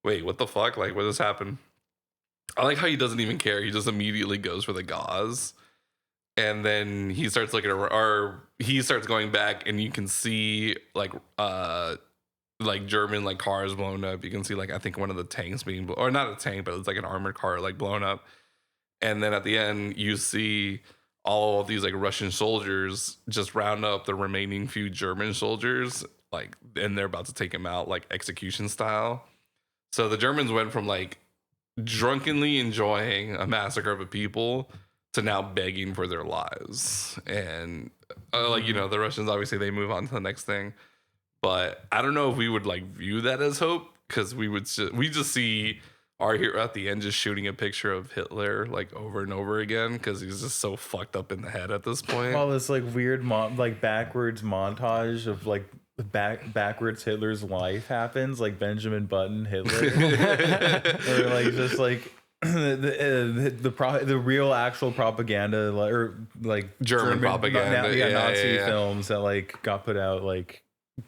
wait, what the fuck? Like, what just happened? I like how he doesn't even care. He just immediately goes for the gauze. And then he starts looking around, or he starts going back, and you can see like German like cars blown up. You can see like I think one of the tanks being or not a tank, but it's like an armored car like blown up. And then at the end, you see all of these like Russian soldiers just round up the remaining few German soldiers, like, and they're about to take him out like execution style. So the Germans went from like drunkenly enjoying a massacre of a people to now begging for their lives. And the Russians, obviously they move on to the next thing, but I don't know if we would like view that as hope, because we just see our hero at the end just shooting a picture of Hitler like over and over again, because he's just so fucked up in the head at this point. All this like weird backwards montage of like backwards Hitler's life happens, like Benjamin Button Hitler, or like just like the real actual propaganda, or like German propaganda, Nazi films that like got put out, like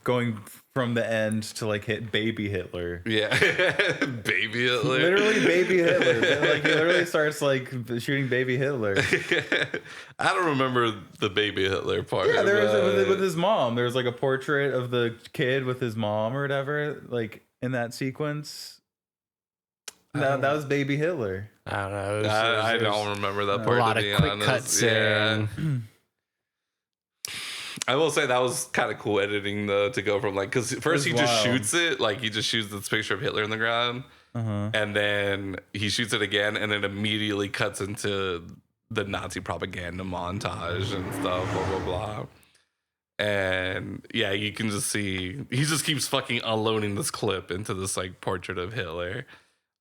going from the end to like hit baby Hitler. Yeah. Baby Hitler. Literally baby Hitler. Like he literally starts like shooting baby Hitler. I don't remember the baby Hitler part. Yeah, there was with his mom. There's like a portrait of the kid with his mom or whatever, like in that sequence. That was baby Hitler. I don't know. I don't remember that part. A lot of quick cuts. Yeah. I will say that was kind of cool editing to go from like, because first he just shoots it, like he just shoots this picture of Hitler in the ground, and then he shoots it again, and then immediately cuts into the Nazi propaganda montage and stuff, blah blah blah. And yeah, you can just see he just keeps fucking unloading this clip into this like portrait of Hitler.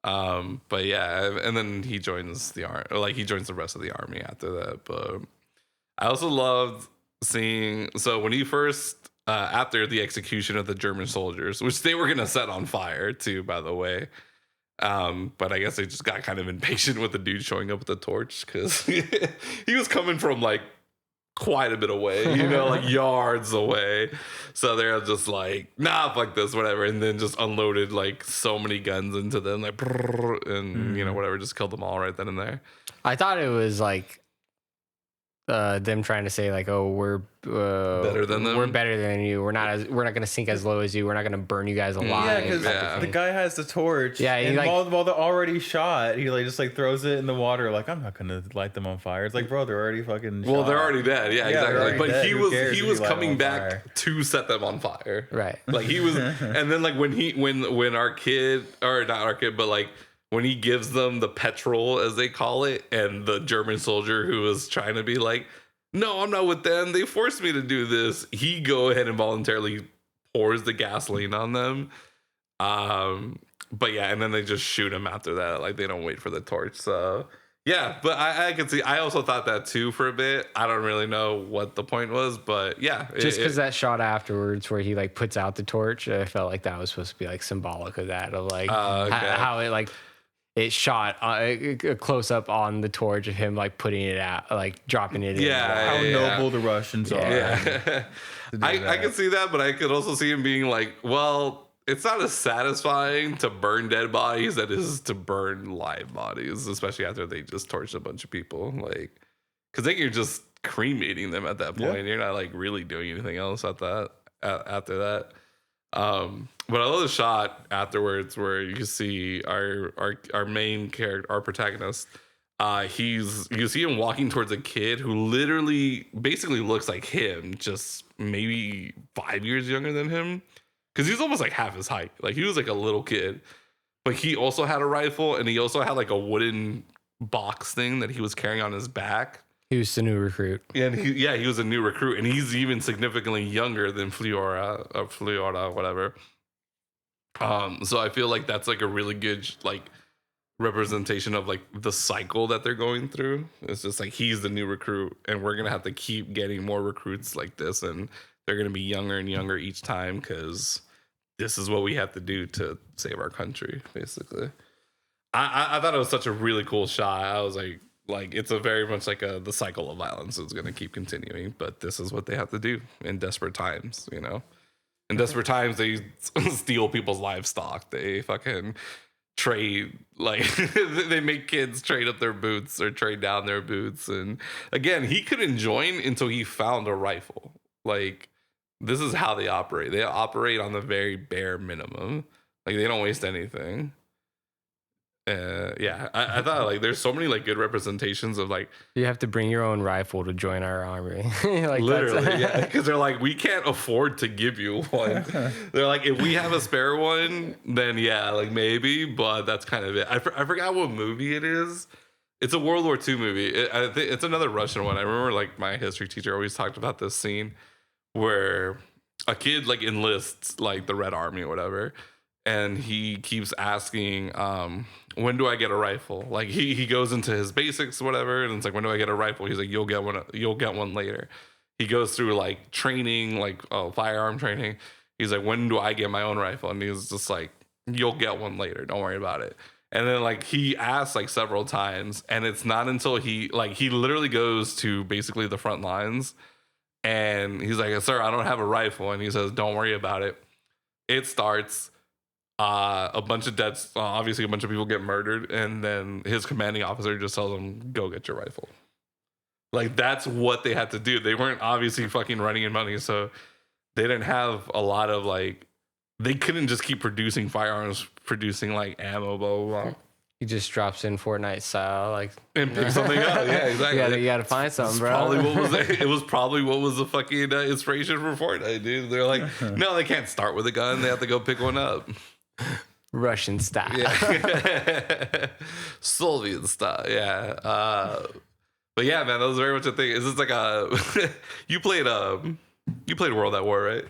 But yeah, and then he joins the army, or like he joins the rest of the army after that. But I also loved seeing, so when he first after the execution of the German soldiers, which they were gonna set on fire too, by the way, but I guess they just got kind of impatient with the dude showing up with the torch, because he was coming from like quite a bit away, like yards away. So they're just like, nah, fuck this, whatever, and then just unloaded like so many guns into them, like, and whatever, just killed them all right then and there. I thought it was like them trying to say like, oh, we're better than them. We're better than you. We're not going to sink as low as you. We're not going to burn you guys alive. Yeah, because the guy has the torch. Yeah, and like, while they're already shot, he like just like throws it in the water. Like, I'm not going to light them on fire. It's like, bro, they're already fucking shot. Well, they're already dead. Yeah, exactly. But dead. he was coming back to set them on fire. Right. Like he was, and then like when our kid, or not our kid, but like when he gives them the petrol, as they call it, and the German soldier who was trying to be like, no, I'm not with them, they forced me to do this, he go ahead and voluntarily pours the gasoline on them. But yeah, and then they just shoot him after that. Like they don't wait for the torch. So yeah, but I can see, I also thought that too for a bit. I don't really know what the point was, but yeah. Just because that shot afterwards where he like puts out the torch, I felt like that was supposed to be like symbolic of that, of like how it like, it shot a close up on the torch of him like putting it out, like dropping it in. Yeah, how noble the Russians are. Yeah. I could see that, but I could also see him being like, well, it's not as satisfying to burn dead bodies as it is to burn live bodies, especially after they just torched a bunch of people. Like, because then you're just cremating them at that point. Yeah. You're not like really doing anything else after that. But I love the shot afterwards where you see our main character, our protagonist. You see him walking towards a kid who literally basically looks like him, just maybe 5 years younger than him, because he's almost like half his height. Like he was like a little kid, but he also had a rifle, and he also had like a wooden box thing that he was carrying on his back. He was a new recruit. And he was a new recruit, and he's even significantly younger than Fliora, whatever. So I feel like that's like a really good like representation of like the cycle that they're going through. It's just like he's the new recruit, and we're gonna have to keep getting more recruits like this, and they're gonna be younger and younger each time, because this is what we have to do to save our country, basically. I thought it was such a really cool shot. I was like it's a very much like the cycle of violence is going to keep continuing, but this is what they have to do in desperate times, you know. In desperate times, they steal people's livestock. They fucking trade, like they make kids trade up their boots or trade down their boots. And again, he couldn't join until he found a rifle. Like, this is how they operate. They operate on the very bare minimum. Like, they don't waste anything. Yeah, I thought like there's so many like good representations of like you have to bring your own rifle to join our army. Like literally, yeah, because they're like, we can't afford to give you one. They're like, if we have a spare one, then yeah, like maybe, but that's kind of it. I forgot what movie it is. It's a World War II movie. I think it's another Russian one. I remember like my history teacher always talked about this scene where a kid like enlists like the Red Army or whatever. And he keeps asking, when do I get a rifle? Like he goes into his basics, whatever, and it's like, when do I get a rifle? He's like, you'll get one later. He goes through like training, like firearm training. He's like, when do I get my own rifle? And he's just like, you'll get one later. Don't worry about it. And then like he asks like several times, and it's not until he literally goes to basically the front lines, and he's like, sir, I don't have a rifle. And he says, don't worry about it. It starts. A bunch of deaths, obviously a bunch of people get murdered, and then his commanding officer just tells him, go get your rifle. Like, that's what they had to do. They weren't obviously fucking running in money, so they didn't have a lot of like, they couldn't just keep producing firearms, producing like ammo, blah, blah, blah. He just drops in Fortnite style, like, and pick something up. Yeah, exactly. You gotta find something, bro. It was probably what was the fucking inspiration for Fortnite, dude. They're like, no, they can't start with a gun. They have to go pick one up. Russian style. Yeah. Soviet style. Yeah. But yeah, man, that was very much a thing. Is this like you played World at War, right?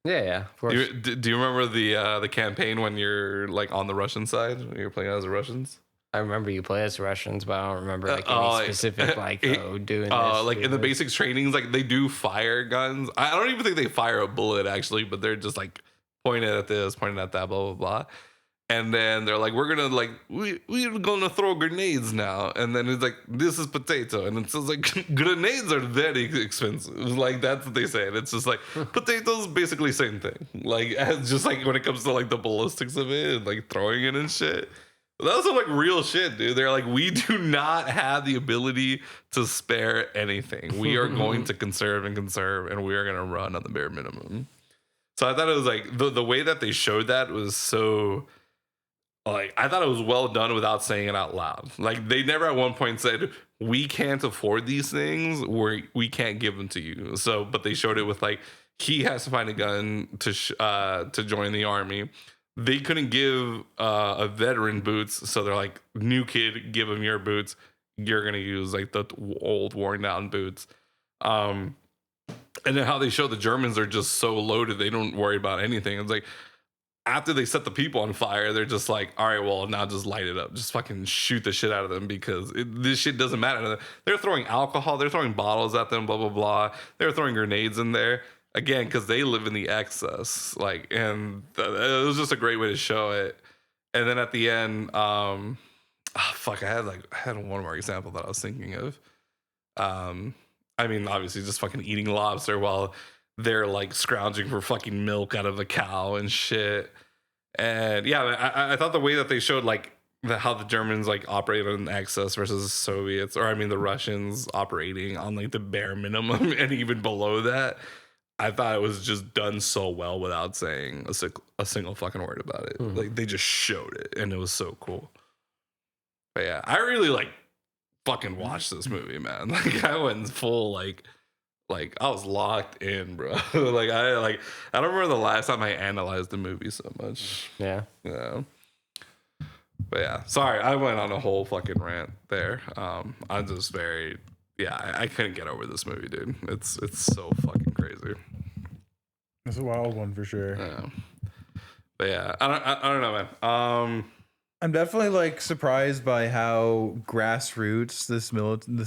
Yeah, of course. Do you remember the campaign when you're like on the Russian side, when you're playing as the Russians? I remember you play as Russians, but I don't remember like any specific like doing this. Like in the basics trainings, like they do fire guns. I don't even think they fire a bullet actually, but they're just like pointed at this, pointed at that, blah blah blah. And then they're like, we're gonna like we're gonna throw grenades now. And then it's like, this is potato. And it's just like, grenades are very expensive. Like that's what they say. And it's just like, potatoes basically same thing. Like as just like when it comes to like the ballistics of it and like throwing it and shit. That was some like real shit, dude. They're like, we do not have the ability to spare anything. We are going to conserve, and we are gonna run on the bare minimum. So I thought it was like the way that they showed that was so like, I thought it was well done without saying it out loud. Like they never at one point said, we can't afford these things, we can't give them to you. So, but they showed it with like, he has to find a gun to join the army. They couldn't give a veteran boots, so they're like, new kid, give him your boots. You're gonna use like the old worn down boots. And then how they show the Germans are just so loaded, they don't worry about anything. It's like, after they set the people on fire, they're just like, all right, well, now just light it up. Just fucking shoot the shit out of them because this shit doesn't matter. They're throwing alcohol. They're throwing bottles at them, blah, blah, blah. They're throwing grenades in there. Again, because they live in the excess. Like, and it was just a great way to show it. And then at the end, I had one more example that I was thinking of. I mean, obviously just fucking eating lobster while they're like scrounging for fucking milk out of a cow and shit. And yeah, I thought the way that they showed like how the Germans like operate on excess versus the Soviets, or I mean the Russians operating on like the bare minimum and even below that, I thought it was just done so well without saying a single fucking word about it. Mm-hmm. Like they just showed it and it was so cool. But yeah, I really like fucking watched this movie, man. Like I went full like I was locked in, bro. I don't remember the last time I analyzed the movie so much. Yeah. But yeah, sorry, I went on a whole fucking rant there. I'm just I couldn't get over this movie, dude. It's so fucking crazy. It's a wild one for sure. Yeah. But yeah, I don't know, man. I'm definitely like surprised by how grassroots this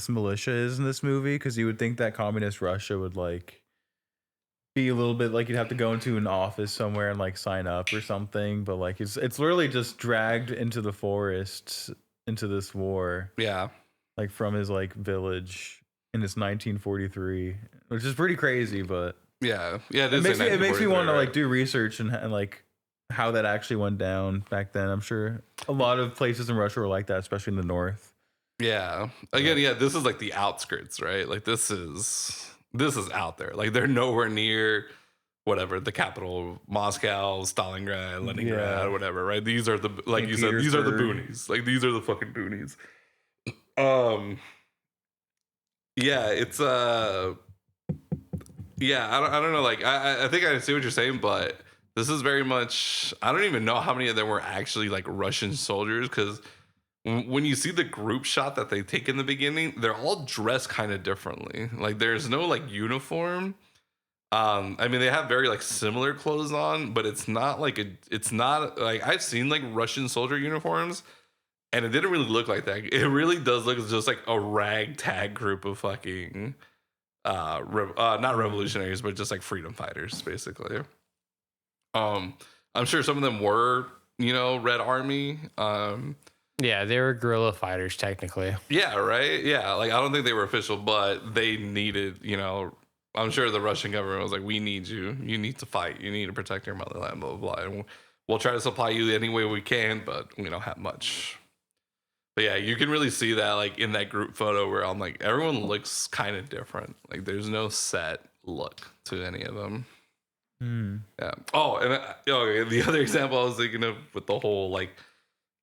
militia is in this movie, because you would think that communist Russia would like be a little bit like you'd have to go into an office somewhere and like sign up or something, but like it's literally just dragged into the forest into this war. Yeah. Like from his like village, and it's 1943, which is pretty crazy, but yeah, it makes me want to like do research and like how that actually went down back then. I'm sure a lot of places in Russia were like that, especially in the north. Yeah. Again, yeah, this is like the outskirts, right? Like this is out there. Like they're nowhere near whatever the capital, Moscow, Stalingrad, Leningrad, whatever, right? These are the like you said, these are the boonies. Like these are the fucking boonies. Yeah, it's yeah, I don't know. Like I think I see what you're saying, but this is very much. I don't even know how many of them were actually like Russian soldiers, because when you see the group shot that they take in the beginning, they're all dressed kind of differently. Like there's no like uniform. I mean, they have very like similar clothes on, but it's not like it's not like I've seen like Russian soldier uniforms, and it didn't really look like that. It really does look just like a ragtag group of fucking not revolutionaries, but just like freedom fighters, basically. I'm sure some of them were, Red Army. Yeah, they were guerrilla fighters technically. Yeah, right. Yeah, like I don't think they were official, but they needed, I'm sure the Russian government was like, we need you. You need to fight. You need to protect your motherland, blah, blah, blah. And we'll try to supply you any way we can, but we don't have much. But yeah, you can really see that like in that group photo where I'm like, everyone looks kind of different. Like there's no set look to any of them. Yeah. Oh, and the other example I was thinking of with the whole like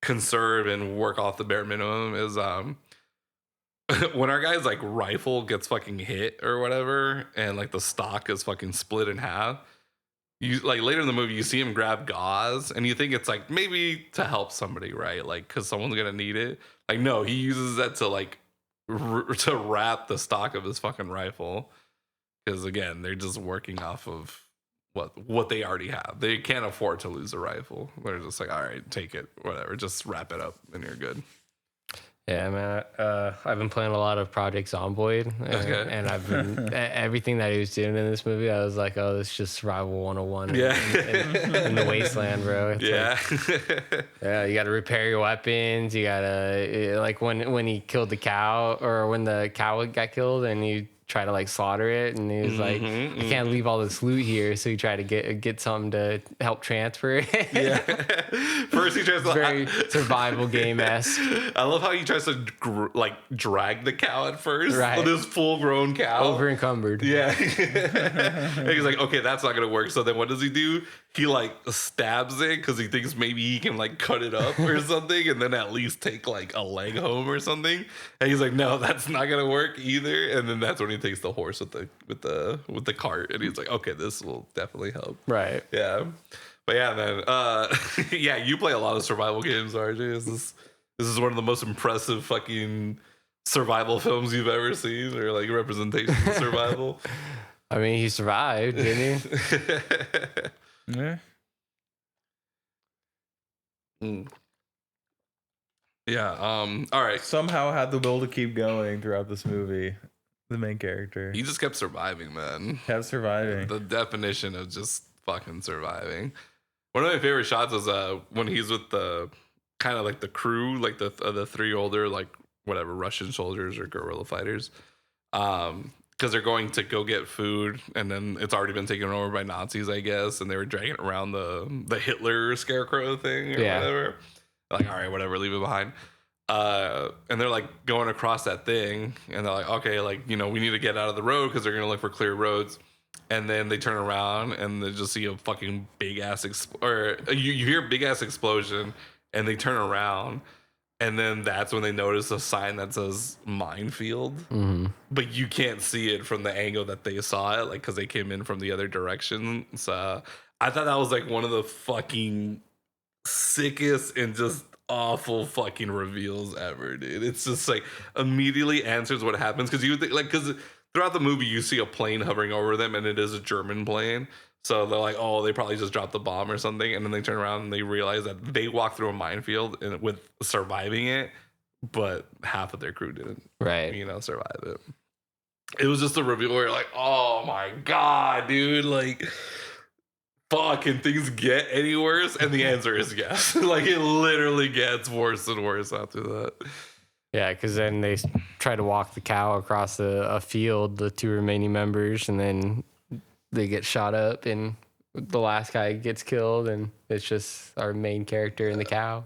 conserve and work off the bare minimum is when our guy's like rifle gets fucking hit or whatever, and like the stock is fucking split in half. You like later in the movie, you see him grab gauze, and you think it's like maybe to help somebody, right? Like because someone's gonna need it. Like no, he uses that to like to wrap the stock of his fucking rifle. Because again, they're just working off of what they already have. They can't afford to lose a rifle. They're just like, all right, take it, whatever, just wrap it up, and you're good. Yeah, man. I've been playing a lot of Project Zomboid, and I've been everything that he was doing in this movie. I was like, oh, this is just survival 101. Yeah, in the wasteland, bro. It's yeah, yeah. You got to repair your weapons. You gotta like when he killed the cow, or when the cow got killed, and you try to like slaughter it, and he was like, I can't leave all this loot here, so he tried to get something to help transfer it. Yeah. First he tries to very survival game-esque. I love how he tries to drag the cow at first. Right. This full-grown cow. Over encumbered. Yeah. And he's like, okay, that's not gonna work. So then what does he do? He like stabs it because he thinks maybe he can like cut it up or something, and then at least take like a leg home or something. And he's like, no, that's not gonna work either. And then that's when he takes the horse with the cart, and he's like, okay, this will definitely help. Right. Yeah. But yeah, man. Yeah, you play a lot of survival games, RJ. This is one of the most impressive fucking survival films you've ever seen, or like representation of survival. I mean, he survived, didn't he? Yeah. Yeah. All right. Somehow had the will to keep going throughout this movie. The main character. He just kept surviving, man. Kept surviving. The definition of just fucking surviving. One of my favorite shots was when he's with the kind of like the crew, like the three older like whatever Russian soldiers or guerrilla fighters. Because they're going to go get food, and then it's already been taken over by Nazis, I guess, and they were dragging it around the Hitler scarecrow thing or whatever. Like, all right, whatever, leave it behind. And they're like going across that thing, and they're like, okay, like, we need to get out of the road because they're gonna look for clear roads. And then they turn around and they just see a fucking big ass you hear a big ass explosion, and they turn around. And then that's when they notice a sign that says minefield, but you can't see it from the angle that they saw it, like, because they came in from the other direction. So I thought that was like one of the fucking sickest and just awful fucking reveals ever, dude. It's just like immediately answers what happens, because you would think, like, because throughout the movie you see a plane hovering over them, and it is a German plane. So they're like, oh, they probably just dropped the bomb or something. And then they turn around and they realize that they walked through a minefield and with surviving it, but half of their crew didn't, right? Survive it. it was just a reveal where you're like, oh my god, dude, like, fuck, can things get any worse? And the answer is yes. Like, it literally gets worse and worse after that. Yeah, because then they try to walk the cow across a field, the two remaining members, and then they get shot up, and the last guy gets killed, and it's just our main character and the cow.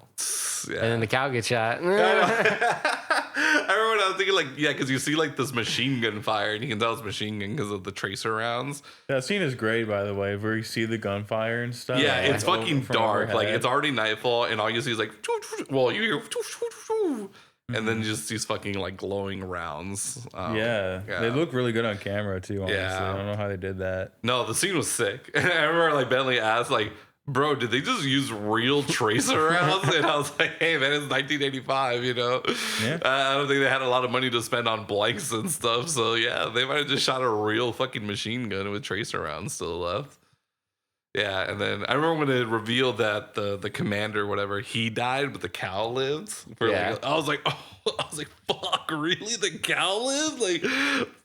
Yeah. And then the cow gets shot. I remember when I was thinking, like, yeah, because you see, like, this machine gun fire, and you can tell it's machine gun because of the tracer rounds. That scene is great, by the way, where you see the gunfire and stuff. Yeah, it's fucking dark. Like, it's already nightfall, and all you see is, like, well, you hear, and then just these fucking, like, glowing rounds. Yeah, they look really good on camera, too, honestly. I don't know how they did that. No, the scene was sick. I remember, like, Bentley asked, like, bro, did they just use real tracer rounds? And I was like, hey, man, it's 1985, you know? Yeah. I don't think they had a lot of money to spend on blanks and stuff. So, yeah, they might have just shot a real fucking machine gun with tracer rounds still left. Yeah, and then I remember when it revealed that the commander, whatever, he died, but the cow lived. Like, I was like, fuck, really? The cow lived? Like,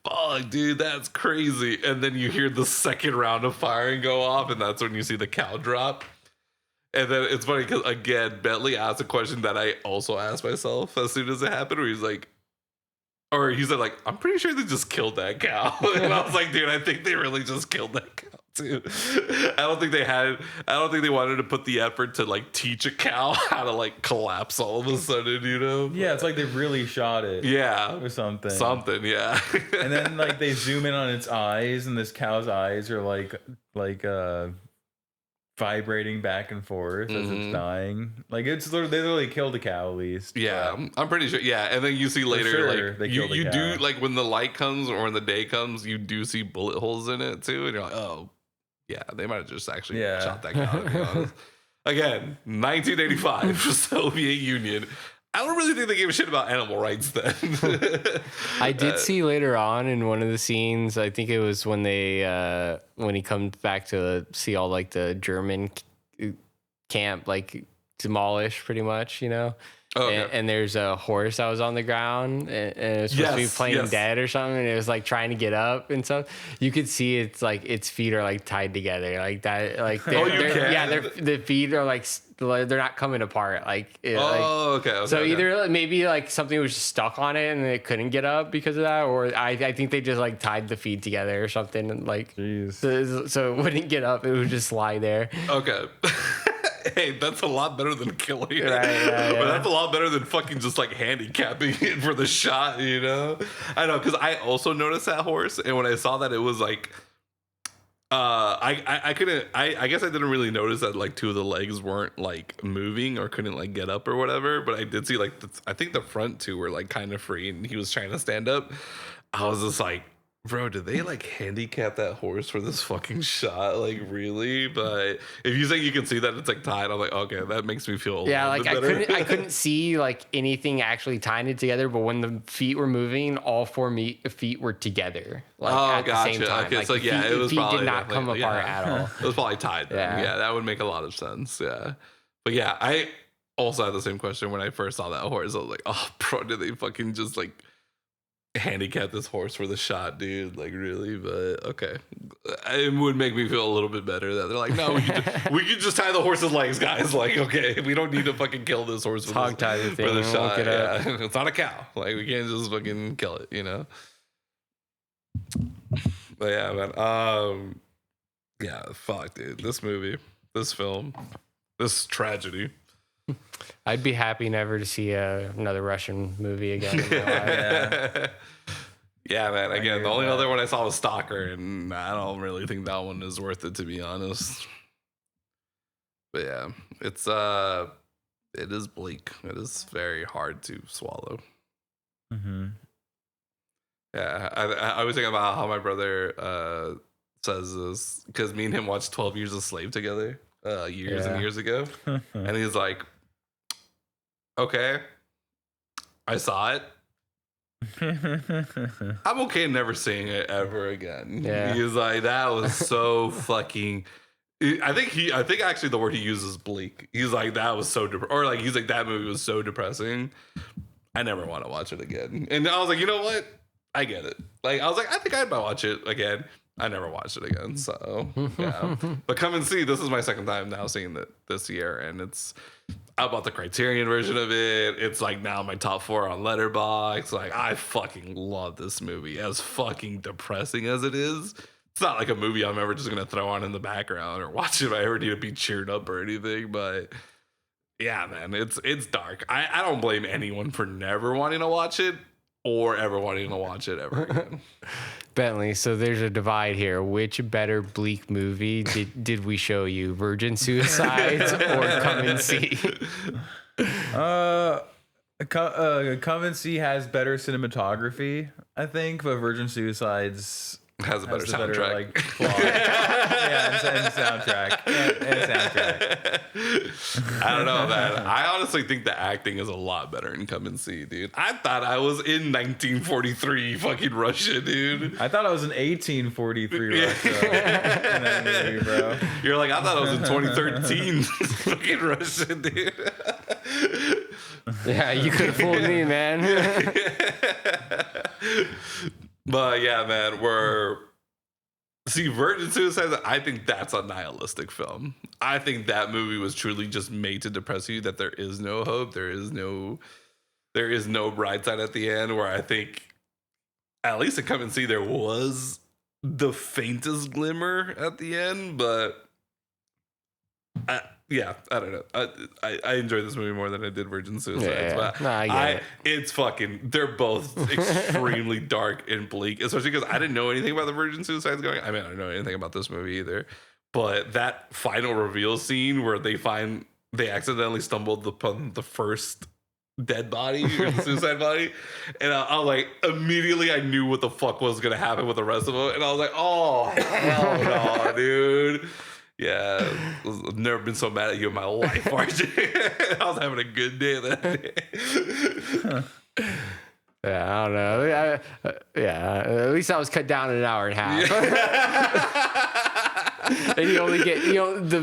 fuck, dude, that's crazy. And then you hear the second round of firing go off, and that's when you see the cow drop. And then it's funny because, again, Bentley asked a question that I also asked myself as soon as it happened, where he's like, or he said, like, I'm pretty sure they just killed that cow. And I was like, dude, I think they really just killed that cow. Too. I don't think they wanted to put the effort to, like, teach a cow how to, like, collapse all of a sudden, you know? Yeah, it's like they really shot it. Yeah. Or something. Something, yeah. And then, like, they zoom in on its eyes, and this cow's eyes are like vibrating back and forth as it's dying. Like, they literally killed a cow, at least. Yeah, I'm pretty sure. Yeah, and then you see later, like, you do, like, when the light comes or when the day comes, you do see bullet holes in it too, and you're like, oh, yeah, they might have just actually shot that cow, to be honest. Again, 1985, Soviet Union. I don't really think they gave a shit about animal rights then. I did see later on in one of the scenes, I think it was when when he comes back to see all, like, the German camp, like, demolished pretty much, you know? Oh, and there's a horse that was on the ground, and it was supposed to be playing dead or something, and it was, like, trying to get up and stuff. You could see it's like its feet are, like, tied together like that. Like, the feet are, like, they're not coming apart. Like, okay. So either maybe, like, something was just stuck on it and it couldn't get up because of that, or I think they just, like, tied the feet together or something, and, like, so it wouldn't get up. It would just lie there. Okay. Hey, that's a lot better than killing it. Right, but that's a lot better than fucking just, like, handicapping it for the shot, you know? I know, because I also noticed that horse, and when I saw that, it was like, I guess I didn't really notice that, like, two of the legs weren't, like, moving or couldn't, like, get up or whatever, but I did see, like, I think the front two were, like, kind of free, and he was trying to stand up. I was just like, bro, did they, like, handicap that horse for this fucking shot? Like, really? But if you say you can see that it's, like, tied, I'm like, okay, that makes me feel a little bit better. I couldn't see, like, anything actually tying it together, but when the feet were moving, all four feet were together. Like, at the same time. Okay, like, so yeah, it was feet probably did not come apart at all. It was probably tied then. Yeah, that would make a lot of sense. Yeah. But yeah, I also had the same question when I first saw that horse. I was like, oh, bro, did they fucking just, like, handicap this horse for the shot, dude? Like, really? But okay, it would make me feel a little bit better that they're like, no, we could just tie the horse's legs, guys. Like, okay, we don't need to fucking kill this horse for the shot. Yeah. It's not a cow. Like, we can't just fucking kill it, you know? But yeah, man. Yeah, fuck, dude. This movie, this film, this tragedy. I'd be happy never to see another Russian movie again. Yeah, man. Again, the only other one I saw was Stalker, and I don't really think that one is worth it, to be honest. But yeah, it is bleak. It is very hard to swallow. Mm-hmm. Yeah, I was thinking about how my brother says this, because me and him watched 12 Years a Slave together years and years ago, and he's like, okay, I saw it. I'm okay never seeing it ever again. Yeah. He's like, that was so fucking. I think actually the word he uses is bleak. He's like, that was so or like, he's like, that movie was so depressing. I never want to watch it again. And I was like, you know what? I get it. Like, I was like, I think I'd watch it again. I never watched it again. So, yeah. But come and see. This is my second time now seeing it this year. And I bought the Criterion version of it. It's like now my top 4 on Letterboxd. Like, I fucking love this movie. As fucking depressing as it is, it's not like a movie I'm ever just going to throw on in the background or watch if I ever need to be cheered up or anything. But yeah, man, it's dark. I don't blame anyone for never wanting to watch it or ever wanting to watch it ever again. Bentley, so there's a divide here. Which better bleak movie did we show you? Virgin Suicides or Come and See? Come and See has better cinematography, I think, but Virgin Suicides has a better soundtrack. Plot. and soundtrack. And soundtrack. I don't know, man. I honestly think the acting is a lot better in Come and See, dude. I thought I was in 1943 fucking Russia, dude. I thought I was in 1843 Russia in that movie, bro. You're like, I thought I was in 2013 fucking Russia, dude. Yeah, you could have fooled me, man. But yeah, man, Virgin Suicides, I think that's a nihilistic film. I think that movie was truly just made to depress you, that there is no hope, there is no bright side at the end, where I think, at least to Come and See, there was the faintest glimmer at the end, but I don't know. I enjoyed this movie more than I did Virgin Suicides. But I get it. It's fucking, they're both extremely dark and bleak, especially because I didn't know anything about the Virgin Suicides going. I mean, I don't know anything about this movie either. But that final reveal scene where they accidentally stumbled upon the first dead body, or the suicide body, and I was like, immediately I knew what the fuck was gonna happen with the rest of them, and I was like, oh hell no, dude. Yeah, I've never been so mad at you in my life, RJ. I was having a good day that day. Yeah, I don't know. At least I was cut down in an hour and a half. And you only get,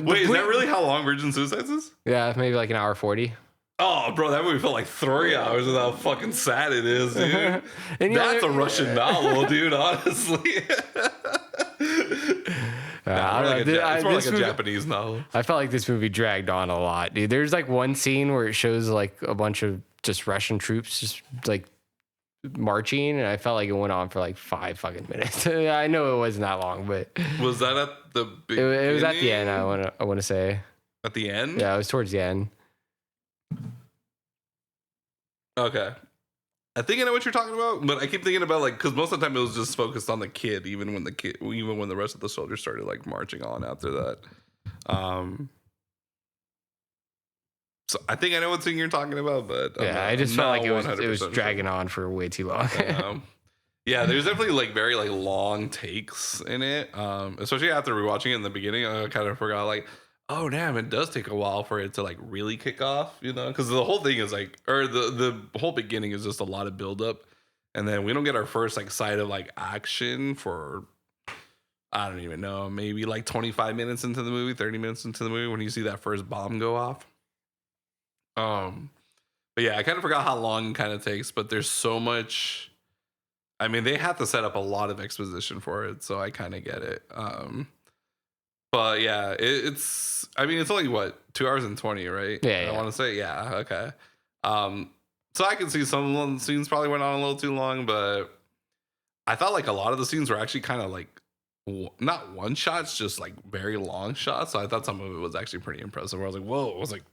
Wait, is that really how long Virgin Suicides is? Yeah, maybe like an hour 40. Oh, bro, that movie felt like 3 hours with how fucking sad it is, dude. And that's a Russian novel, dude, honestly. It's more like a Japanese novel. I felt like this movie dragged on a lot, dude. There's like one scene where it shows like a bunch of just Russian troops just like marching, and I felt like it went on for like 5 fucking minutes. I know it wasn't that long, but was that at the beginning? It was at the end. I want to say at the end. Yeah, it was towards the end. Okay. I think I know what you're talking about, but I keep thinking about, like, because most of the time it was just focused on the kid, even when the rest of the soldiers started like marching on after that. So I think I know what scene you're talking about, but I just felt like it was dragging on for way too long. Yeah, there's definitely like very like long takes in it, especially after rewatching it in the beginning. I kind of forgot, like, oh damn, it does take a while for it to like really kick off, because the whole thing is like, or the whole beginning is just a lot of buildup, and then we don't get our first like sight of like action for, I don't even know, maybe like 25 minutes into the movie, 30 minutes into the movie, when you see that first bomb go off. But yeah, I kind of forgot how long it kind of takes, but there's so much. I mean, they have to set up a lot of exposition for it, so I kind of get it. But yeah, it's only what, 2 hours and 20, right? Yeah. I want to say, yeah, okay. So I can see some scenes probably went on a little too long, but I thought like a lot of the scenes were actually kind of like not one shots, just like very long shots. So I thought some of it was actually pretty impressive. Where I was like, whoa, it was like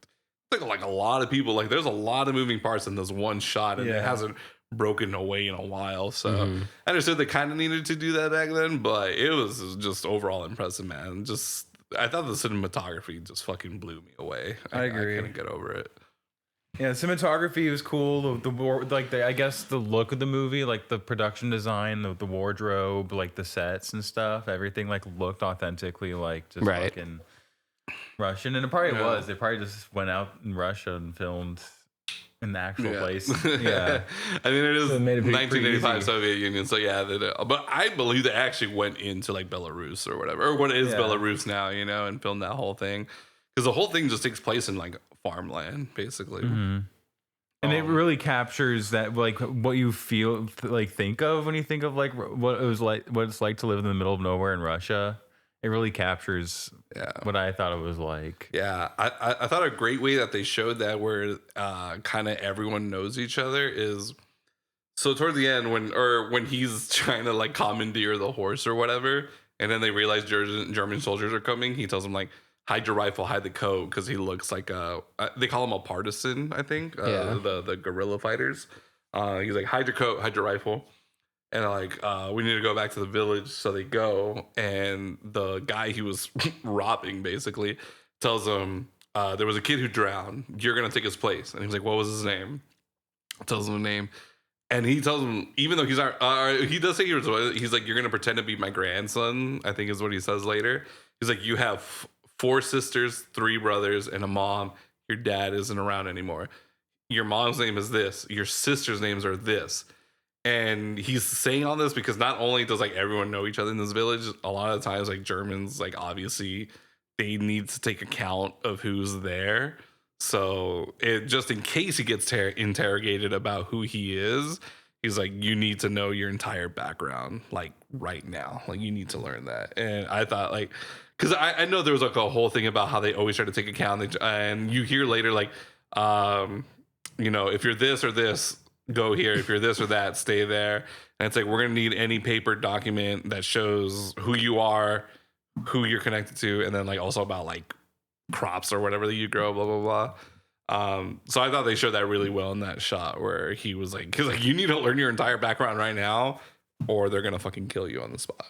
a lot of people. Like, there's a lot of moving parts in this one shot, and it hasn't broken away in a while. So I understood they kind of needed to do that back then, but it was just overall impressive, man. Just, I thought the cinematography just fucking blew me away. I agree. I couldn't get over it. Yeah, cinematography was cool. I guess the look of the movie, like the production design, the wardrobe, like the sets and stuff, everything like looked authentically like just fucking Russian, and it probably was. They probably just went out in Russia and filmed in the actual place. Yeah, I mean, it is 1985 Soviet Union, so yeah. But I believe they actually went into like Belarus or whatever, or what is Belarus now, and filmed that whole thing, because the whole thing just takes place in like farmland, basically. And it really captures that, like, what you feel, like, think of when you think of, like, what it's like to live in the middle of nowhere in Russia. It really captures what I thought it was like. Yeah, I thought a great way that they showed that where kind of everyone knows each other is, so towards the end when he's trying to like commandeer the horse or whatever, and then they realize German soldiers are coming, he tells them like, hide your rifle, hide the coat, because he looks like they call him a partisan, I think. The guerrilla fighters. He's like, hide your coat, hide your rifle, and like, we need to go back to the village. So they go, and the guy he was robbing basically tells him there was a kid who drowned. You're gonna take his place, and he's like, what was his name? Tells him the name. And he tells him, even though he's he does say he's like, you're gonna pretend to be my grandson, I think is what he says later. He's like, you have 4 sisters, 3 brothers, and a mom. Your dad isn't around anymore. Your mom's name is this. Your sister's names are this. And he's saying all this because not only does like everyone know each other in this village, a lot of times like Germans, like obviously they need to take account of who's there. So it just in case he gets interrogated about who he is, he's like, you need to know your entire background, like right now. Like you need to learn that. And I thought like, because I know there was like a whole thing about how they always try to take account, and you hear later like, you know, if you're this or this, go here. If you're this or that, stay there. And it's like, we're gonna need any paper document that shows who you are, who you're connected to, and then like also about like crops or whatever that you grow, blah blah blah. So I thought they showed that really well in that shot where he was like, because like you need to learn your entire background right now, or they're gonna fucking kill you on the spot.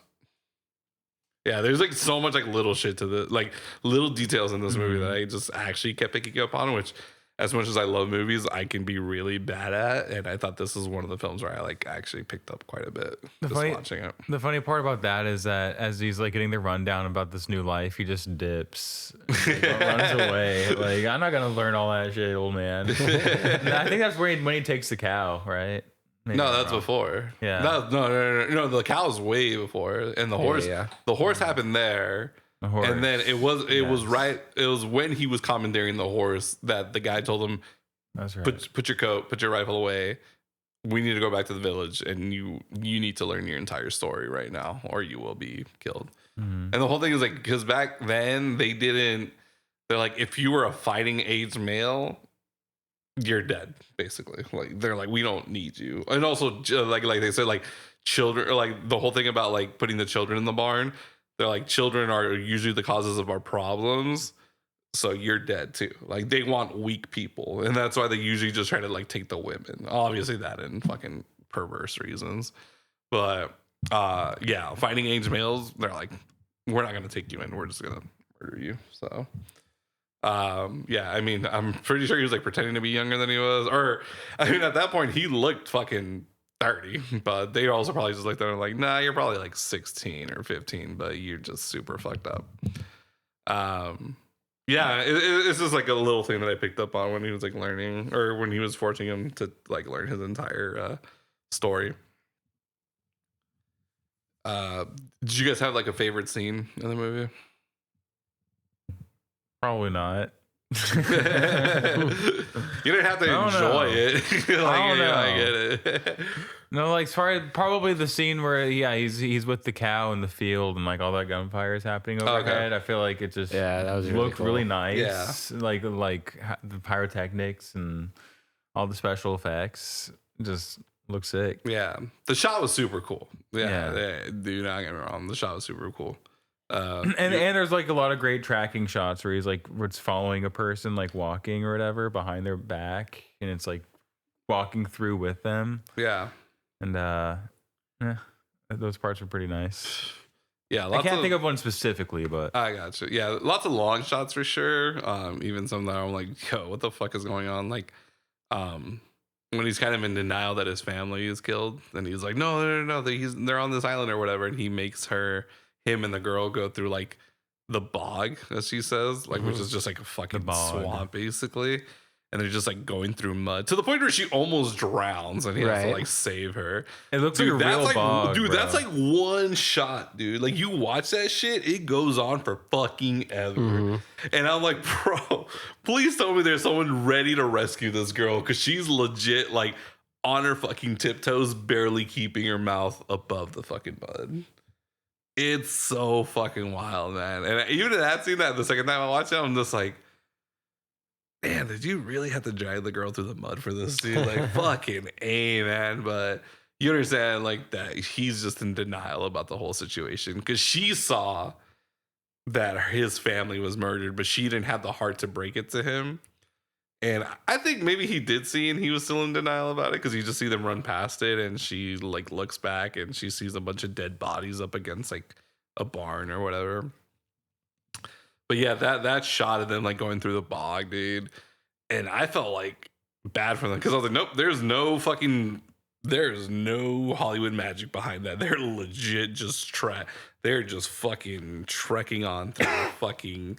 Yeah, there's like so much like little shit to the like little details in this movie that I just actually kept picking up on, which as much as I love movies, I can be really bad at. And I thought this is one of the films where I like actually picked up quite a bit watching it. The funny part about that is that as he's like getting the rundown about this new life, he just dips, like, runs away. Like, I'm not gonna learn all that shit, old man. I think that's when he takes the cow, right? Maybe no, that's before. Yeah. No. The cow's way before, and the horse. Yeah. The horse happened there. And then it was when he was commandeering the horse that the guy told him, "That's right. Put your coat, put your rifle away. We need to go back to the village, and you need to learn your entire story right now, or you will be killed." Mm-hmm. And the whole thing is like, because back then they're like, if you were a fighting age male, you're dead, basically. Like they're like, we don't need you. And also like they said, like children, or like the whole thing about like putting the children in the barn. They're like, children are usually the causes of our problems, so you're dead too. Like they want weak people, and that's why they usually just try to like take the women. Obviously that and fucking perverse reasons, but yeah, fighting age males, they're like, we're not gonna take you in, we're just gonna murder you. So yeah, I mean, I'm pretty sure he was like pretending to be younger than he was, or I mean, at that point he looked fucking 30, but they also probably just looked at him like, nah, you're probably like 16 or 15, but you're just super fucked up. Yeah, it's just like a little thing that I picked up on when he was like learning, or when he was forcing him to like learn his entire story. Did you guys have like a favorite scene in the movie? Probably not. You didn't have to enjoy it. Like, I don't know. I get it. No, like probably the scene where he's with the cow in the field and like all that gunfire is happening overhead. Okay. I feel like it just that was looked cool. really nice. Yeah. Like the pyrotechnics and all the special effects just look sick. Yeah, the shot was super cool. Yeah. Do not get me wrong. The shot was super cool. And there's like a lot of great tracking shots where he's like, it's following a person like walking or whatever behind their back, and it's like walking through with them. Yeah. And those parts are pretty nice. Yeah, I can't think of one specifically, but I got you. Yeah, lots of long shots for sure. Even some that I'm like, yo, what the fuck is going on? Like, when he's kind of in denial that his family is killed, and he's like, no, they're on this island or whatever, and he makes him and the girl go through like the bog, as she says, like, which is just like a fucking swamp basically. and they're just like going through mud to the point where she almost drowns, and he has to like save her. It looks like a real bog, dude. bro. That's like one shot, dude. Like you watch that shit, it goes on for fucking ever. And I'm like, bro, please tell me there's someone ready to rescue this girl, because she's legit like on her fucking tiptoes, barely keeping her mouth above the fucking mud. It's so fucking wild, man. And even in that scene, that the second time I watched it, I'm just like, man, did you really have to drag the girl through the mud for this, dude? Like, fucking A, man. But you understand, like, that he's just in denial about the whole situation, because she saw that his family was murdered, but she didn't have the heart to break it to him. And I think maybe he did see, and he was still in denial about it, because you just see them run past it, and she like looks back and she sees a bunch of dead bodies up against like a barn or whatever. But yeah, that shot of them like going through the bog, dude, and I felt like bad for them, because I was like, nope, there's no Hollywood magic behind that. They're legit just they're just fucking trekking on through fucking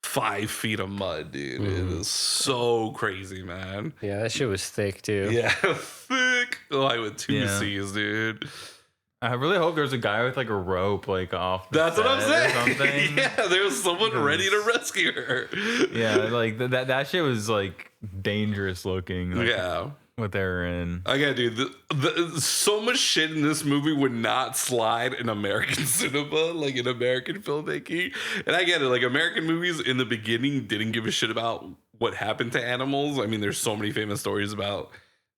5 feet of mud, dude. It is so crazy, man. Yeah, that shit was thick too. Yeah, thick. Like with 2 C's, dude. I really hope there's a guy with like a rope like off the That's what I'm set saying. Yeah, there was someone ready to rescue her. Yeah, like that shit was like dangerous looking. Like, yeah. What they were in. Okay, dude, so much shit in this movie would not slide in American cinema, like in American filmmaking. And I get it, like American movies in the beginning didn't give a shit about what happened to animals. I mean, there's so many famous stories about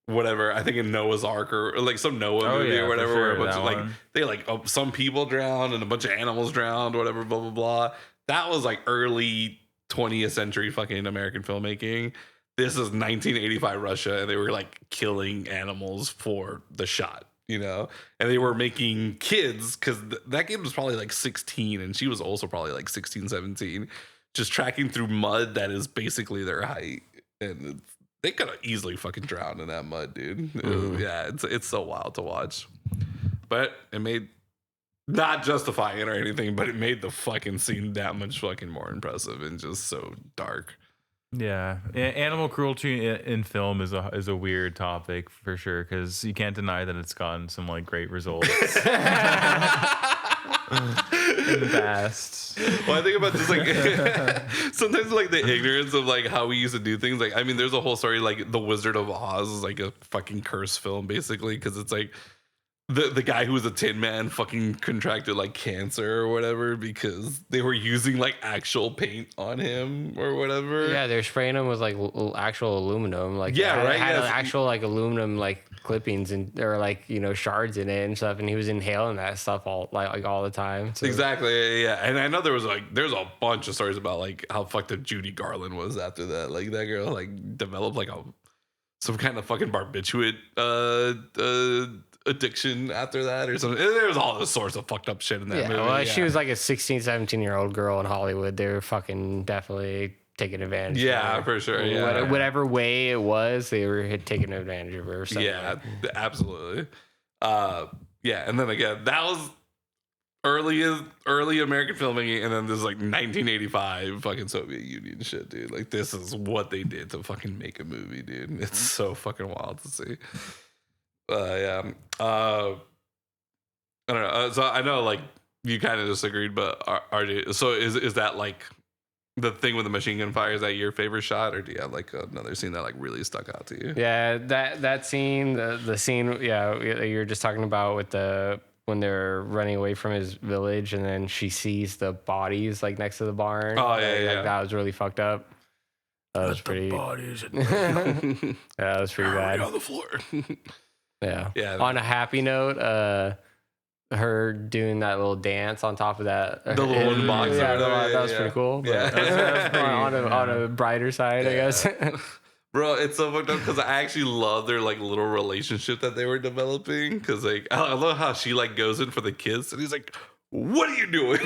whatever. I think in Noah's Ark or like some Noah movie or whatever, where a bunch of like they like some people drowned and a bunch of animals drowned, whatever, blah blah blah. That was like early 20th century fucking American filmmaking. This is 1985 Russia, and they were like killing animals for the shot, you know? And they were making kids, because that kid was probably like 16, and she was also probably like 16, 17, just tracking through mud that is basically their height. And they could have easily fucking drowned in that mud, dude. Yeah, it's so wild to watch. But it made, not justifying it or anything, but it made the fucking scene that much fucking more impressive and just so dark. Yeah, animal cruelty in film is a weird topic for sure, because you can't deny that it's gotten some like great results in the past. Well, I think about just like sometimes like the ignorance of like how we used to do things. Like, I mean, there's a whole story like The Wizard of Oz is like a fucking cursed film basically, because it's like the guy who was a Tin Man fucking contracted like cancer or whatever because they were using like actual paint on him or whatever. Yeah, they're spraying him with like actual aluminum. Like yeah, right. Had actual like aluminum like clippings and or like, you know, shards in it and stuff, and he was inhaling that stuff all like all the time. So. Exactly. Yeah, and I know there's a bunch of stories about like how fucked up Judy Garland was after that. Like that girl like developed like some kind of fucking barbiturate addiction after that or something. There's all this sorts of fucked up shit in that movie. Well, she was like a 16, 17-year-old girl in Hollywood. They were fucking definitely taking advantage of her. For sure. Yeah. Whatever way it was, they were taking advantage of her. Yeah, absolutely. And then again, that was early American filmmaking, and then this is like 1985 fucking Soviet Union shit, dude. Like this is what they did to fucking make a movie, dude. It's so fucking wild to see. I don't know. So I know like you kind of disagreed, but RJ, so is that like the thing with the machine gun fire? Is that your favorite shot, or do you have like another scene that like really stuck out to you? Yeah, that scene, the scene, you're just talking about with when they're running away from his village, and then she sees the bodies like next to the barn. Oh yeah, like, that was really fucked up. That was pretty. Bodies. Yeah, that was pretty bad. On the floor. Yeah. On a happy note, her doing that little dance on top of that, the little wooden box. That was pretty cool. But on a brighter side, I guess. Bro, it's so fucked up because I actually love their like little relationship that they were developing. Because like I love how she like goes in for the kiss, and he's like, "What are you doing?"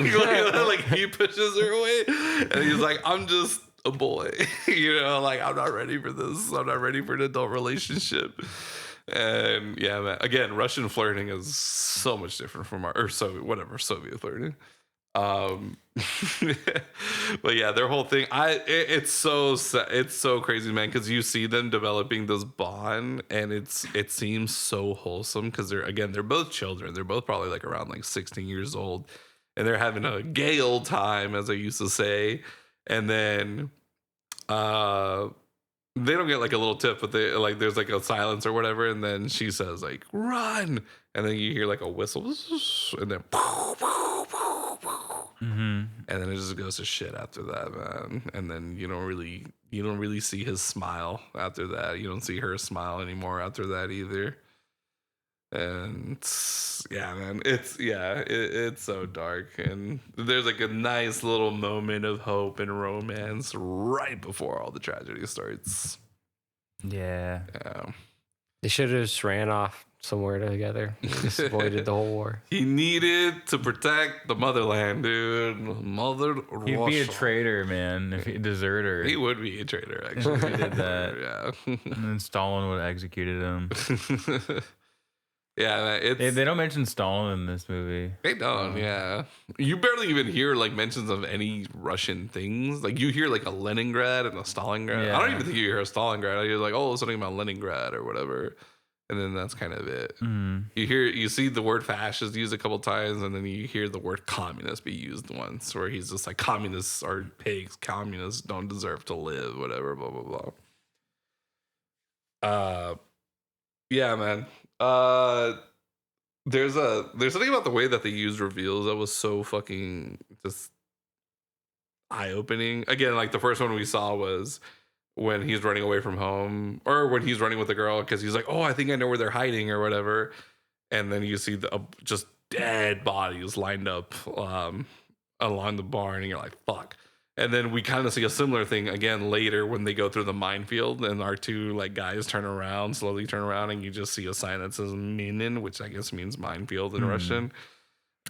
Like he pushes her away, and he's like, "I'm just a boy," like I'm not ready for this. I'm not ready for an adult relationship. And yeah, man. Again, Russian flirting is so much different from Soviet flirting. But yeah, their whole thing, it's so crazy, man, because you see them developing this bond, and it seems so wholesome because they're both children. They're both probably like around like 16 years old, and they're having a gay old time, as I used to say. And then they don't get like a little tip, but they like there's like a silence or whatever, and then she says like run, and then you hear like a whistle, and then and then it just goes to shit after that, man. And then you don't really see his smile after that. You don't see her smile anymore after that either. And yeah, man, it's so dark, and there's like a nice little moment of hope and romance right before all the tragedy starts. Yeah. They should have just ran off somewhere together. Just avoided the whole war. He needed to protect the motherland, dude. He'd be a traitor, man. If he deserter. He would be a traitor, actually. He did that. Yeah. And then Stalin would have executed him. Yeah, they don't mention Stalin in this movie. They don't, yeah. You barely even hear like mentions of any Russian things. Like you hear like a Leningrad and a Stalingrad. Yeah. I don't even think you hear a Stalingrad. You're like, oh, something about Leningrad or whatever. And then that's kind of it. You see the word fascist used a couple times, and then you hear the word communist be used once, where he's just like, communists are pigs, communists don't deserve to live, whatever, blah blah blah. Yeah, man. There's something about the way that they used reveals that was so fucking just eye-opening. Again, like the first one we saw was when he's running away from home, or when he's running with the girl, because he's like, oh, I think I know where they're hiding or whatever. And then you see just dead bodies lined up along the barn, and you're like, fuck. And then we kind of see a similar thing again later when they go through the minefield, and our two like guys slowly turn around, and you just see a sign that says Minen, which I guess means minefield in Russian.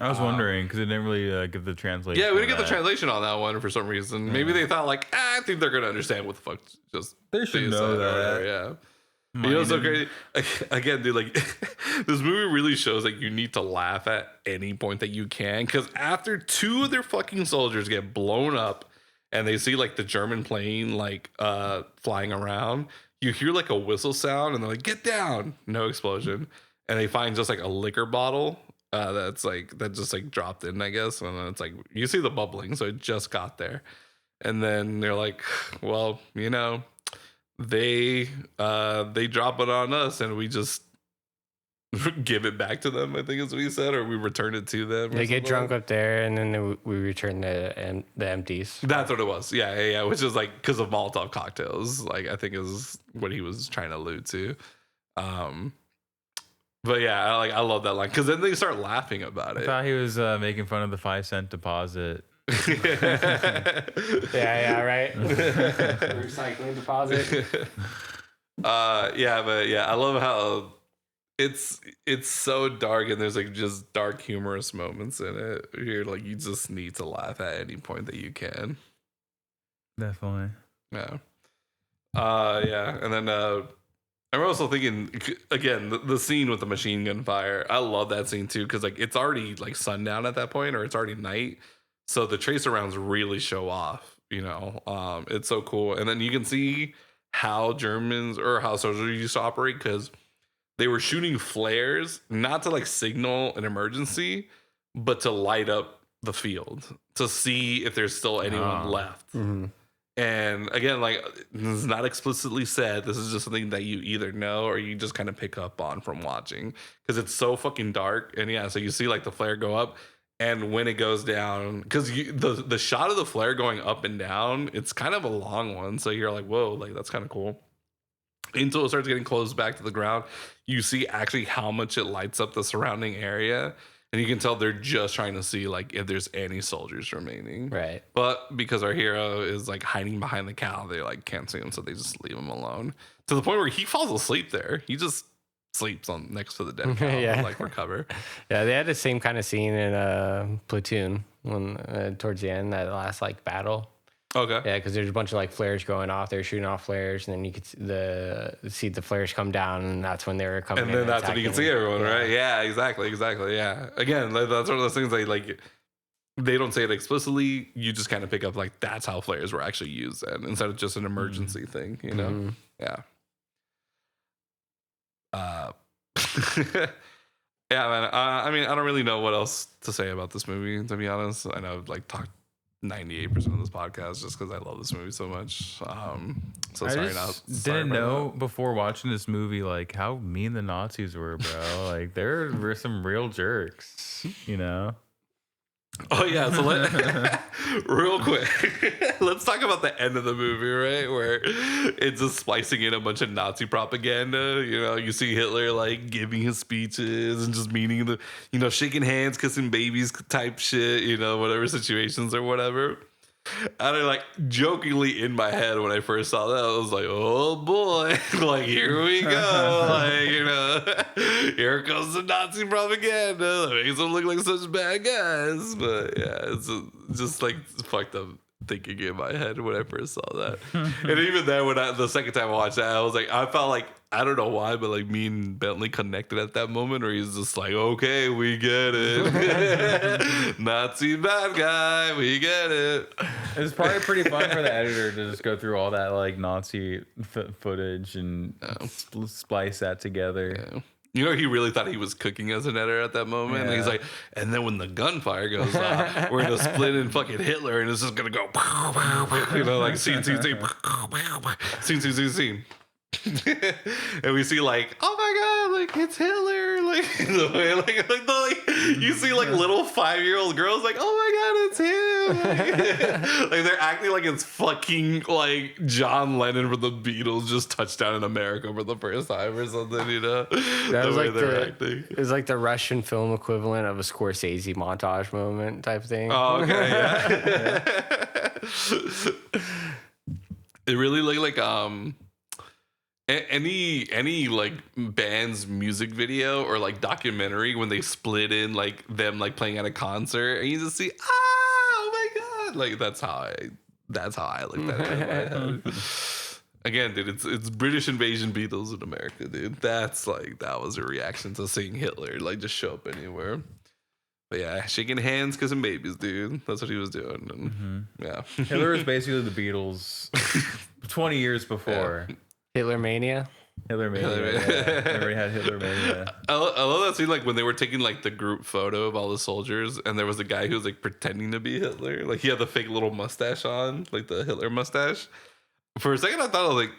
I was wondering because it didn't really give the translation. Yeah, we didn't get the translation on that one for some reason. Yeah. Maybe they thought like, I think they're gonna understand what the fuck just they should know that. Yeah. You know, so crazy. Again, dude, like this movie really shows that you need to laugh at any point that you can, because after two of their fucking soldiers get blown up and they see like the German plane like flying around, you hear like a whistle sound and they're like, get down, no explosion, and they find just like a liquor bottle that just like dropped in, I guess, and then it's like you see the bubbling, so it just got there, and then they're like, well, you know, they drop it on us and we just give it back to them, I think is what he said, or we return it to them. They get drunk up there, and then we return the empties. That's what it was. Yeah. Which is like because of Molotov cocktails, like I think is what he was trying to allude to. But yeah, I love that line, because then they start laughing about it. I thought he was making fun of the 5-cent deposit. yeah, right. Recycling deposit. I love how it's so dark, and there's like just dark humorous moments in it. You're like, you just need to laugh at any point that you can. Definitely. Yeah. And then I'm also thinking again the scene with the machine gun fire. I love that scene too, because like it's already like sundown at that point, or it's already night. So the tracer rounds really show off, you know. It's so cool. And then you can see how Germans or how soldiers used to operate, because they were shooting flares, not to like signal an emergency, but to light up the field, to see if there's still anyone left. Mm-hmm. And again, like, this is not explicitly said. This is just something that you either know or you just kind of pick up on from watching, because it's so fucking dark. And yeah, so you see like the flare go up. And when it goes down, because the shot of the flare going up and down, it's kind of a long one. So you're like, whoa, like that's kind of cool. Until it starts getting close back to the ground, you see actually how much it lights up the surrounding area. And you can tell they're just trying to see like if there's any soldiers remaining. Right. But because our hero is like hiding behind the cow, they like can't see him. So they just leave him alone, to the point where he falls asleep there. He just sleeps on next to the dead cow, yeah. like for cover. Yeah, they had the same kind of scene in Platoon when towards the end, that last like battle. Okay. Yeah, because there's a bunch of like flares going off. They're shooting off flares, and then you could see the flares come down, and that's when they were coming. And then that's when you can see everyone, right? Yeah, exactly. Yeah. Again, that's one of those things that like they don't say it explicitly. You just kind of pick up like that's how flares were actually used then, instead of just an emergency thing, you know? Yeah. Yeah, man. I mean, I don't really know what else to say about this movie, to be honest. I know I've like talked 98% of this podcast just because I love this movie so much. So sorry, didn't know before watching this movie like how mean the Nazis were, bro. Like there were some real jerks, you know. Oh yeah, so real quick, let's talk about the end of the movie, right? Where it's just splicing in a bunch of Nazi propaganda. You know, you see Hitler like giving his speeches and just meaning the, you know, shaking hands, kissing babies type shit. You know, whatever situations or whatever. And I like jokingly in my head when I first saw that, I was like, oh boy, like here we go. Like, you know, here comes the Nazi propaganda that makes them look like such bad guys. But yeah, it's just like fucked up thinking in my head when I first saw that. And even then, when the second time I watched that, I was like, I felt like, I don't know why, but like me and Bentley connected at that moment where he's just like, okay, we get it. Nazi bad guy, we get it. It was probably pretty fun for the editor to just go through all that like Nazi footage and splice that together. Yeah. You know, he really thought he was cooking as an editor at that moment. Yeah. And he's like, and then when the gunfire goes off, we're going to split in fucking Hitler and it's just going to go, you know, like scene. And we see like, oh my god, like it's Hitler, like the way, like you see like little 5-year-old girls like, oh my god, it's him, like they're acting like it's fucking like John Lennon from the Beatles just touched down in America for the first time or something, you know. That was like it was like the Russian film equivalent of a Scorsese montage moment type thing. Oh, okay, yeah. It really looked like any like band's music video or like documentary when they split in like them like playing at a concert and you just see, oh my god, like that's how I looked at it in my head. Again, dude, it's British invasion Beatles in America, dude. That's like, that was a reaction to seeing Hitler like just show up anywhere. But yeah, shaking hands, kissing babies, dude. That's what he was doing. And yeah, Hitler is basically the Beatles 20 years before. Yeah. Hitler Mania. Yeah. Everybody had Hitler Mania. I love that scene, like when they were taking like the group photo of all the soldiers, and there was a guy who was like pretending to be Hitler. Like he had the fake little mustache on, like the Hitler mustache. For a second, I thought I was like,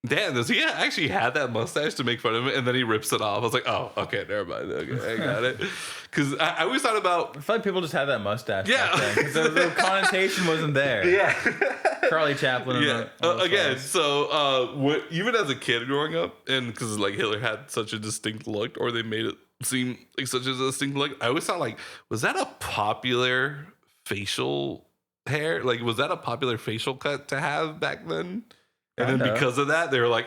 damn, does he actually had that mustache to make fun of him? And then he rips it off. I was like, oh, okay, never mind. Okay, I got it. Because I always thought about, I feel like people just had that mustache. Yeah, because the connotation wasn't there. Yeah. Charlie Chaplin. Yeah. Again, so even as a kid growing up, and because like Hitler had such a distinct look, or they made it seem like such a distinct look, I always thought like, was that a popular facial hair? Like, was that a popular facial cut to have back then? And then because of that, they were like,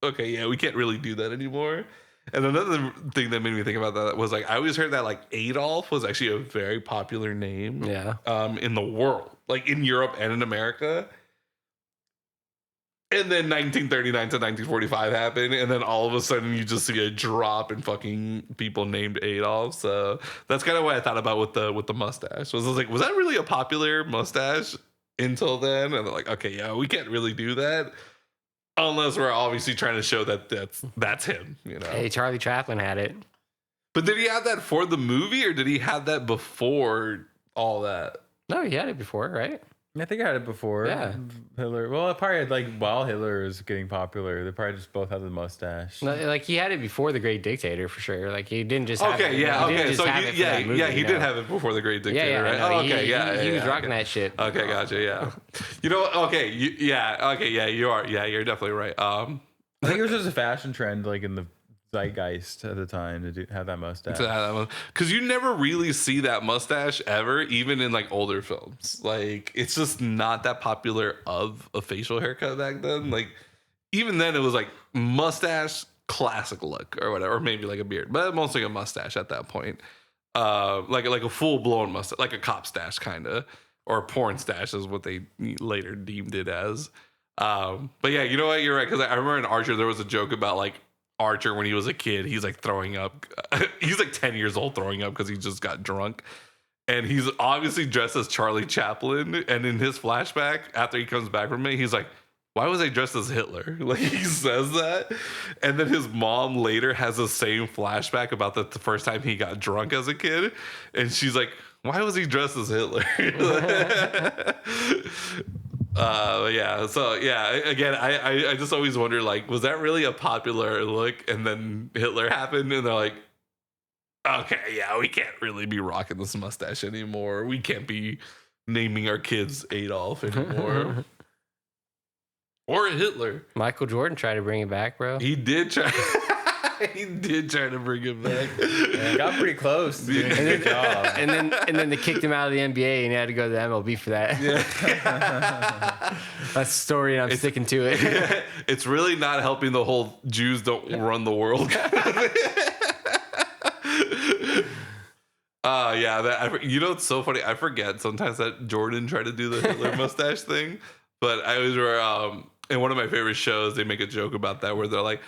okay, yeah, we can't really do that anymore. And another thing that made me think about that was like, I always heard that like Adolf was actually a very popular name in the world, like in Europe and in America. And then 1939 to 1945 happened, and then all of a sudden you just see a drop in fucking people named Adolf. So that's kind of what I thought about with the mustache. I was like, was that really a popular mustache until then? And they're like, okay, yeah, we can't really do that unless we're obviously trying to show that that's him, you know. Hey, Charlie Chaplin had it. But did he have that for the movie, or did he have that before all that? No, he had it before, right? I think I had it before. Yeah. Hitler. Well, I probably had like while Hitler was getting popular, they probably just both had the mustache. No, like he had it before The Great Dictator for sure. Like he didn't just have it. Yeah, okay. So he did have it before The Great Dictator, right? No, he was rocking that shit. Okay, gotcha. Yeah. You know, okay, you are. Yeah, you're definitely right. I think it was just a fashion trend, like in the zeitgeist at the time, to have that mustache. Because you never really see that mustache ever, even in like older films. Like it's just not that popular of a facial haircut back then. Like even then, it was like mustache, classic look or whatever, or maybe like a beard, but mostly a mustache at that point. Like a full blown mustache, like a cop stash kind of, or a porn stash is what they later deemed it as. But yeah, you know what? You're right, because I remember in Archer there was a joke about like Archer when he was a kid. He's like throwing up. He's like 10 years old throwing up because he just got drunk. And he's obviously dressed as Charlie Chaplin. And in his flashback, after he comes back from it, he's like, why was I dressed as Hitler? Like, he says that. And then his mom later has the same flashback about the first time he got drunk as a kid. And she's like, why was he dressed as Hitler? Yeah. So, yeah, again, I just always wonder, like, was that really a popular look? And then Hitler happened, and they're like, okay, yeah, we can't really be rocking this mustache anymore. We can't be naming our kids Adolf anymore. Or Hitler. Michael Jordan tried to bring it back, bro. He did try. He did try to bring it back. Yeah, got pretty close. Doing a good job. And then they kicked him out of the NBA, and he had to go to the MLB for that. Yeah. That's the story, and I'm sticking to it. It's really not helping the whole Jews don't run the world. You know, it's so funny. I forget sometimes that Jordan tried to do the Hitler mustache thing, but I was in one of my favorite shows. They make a joke about that where they're like,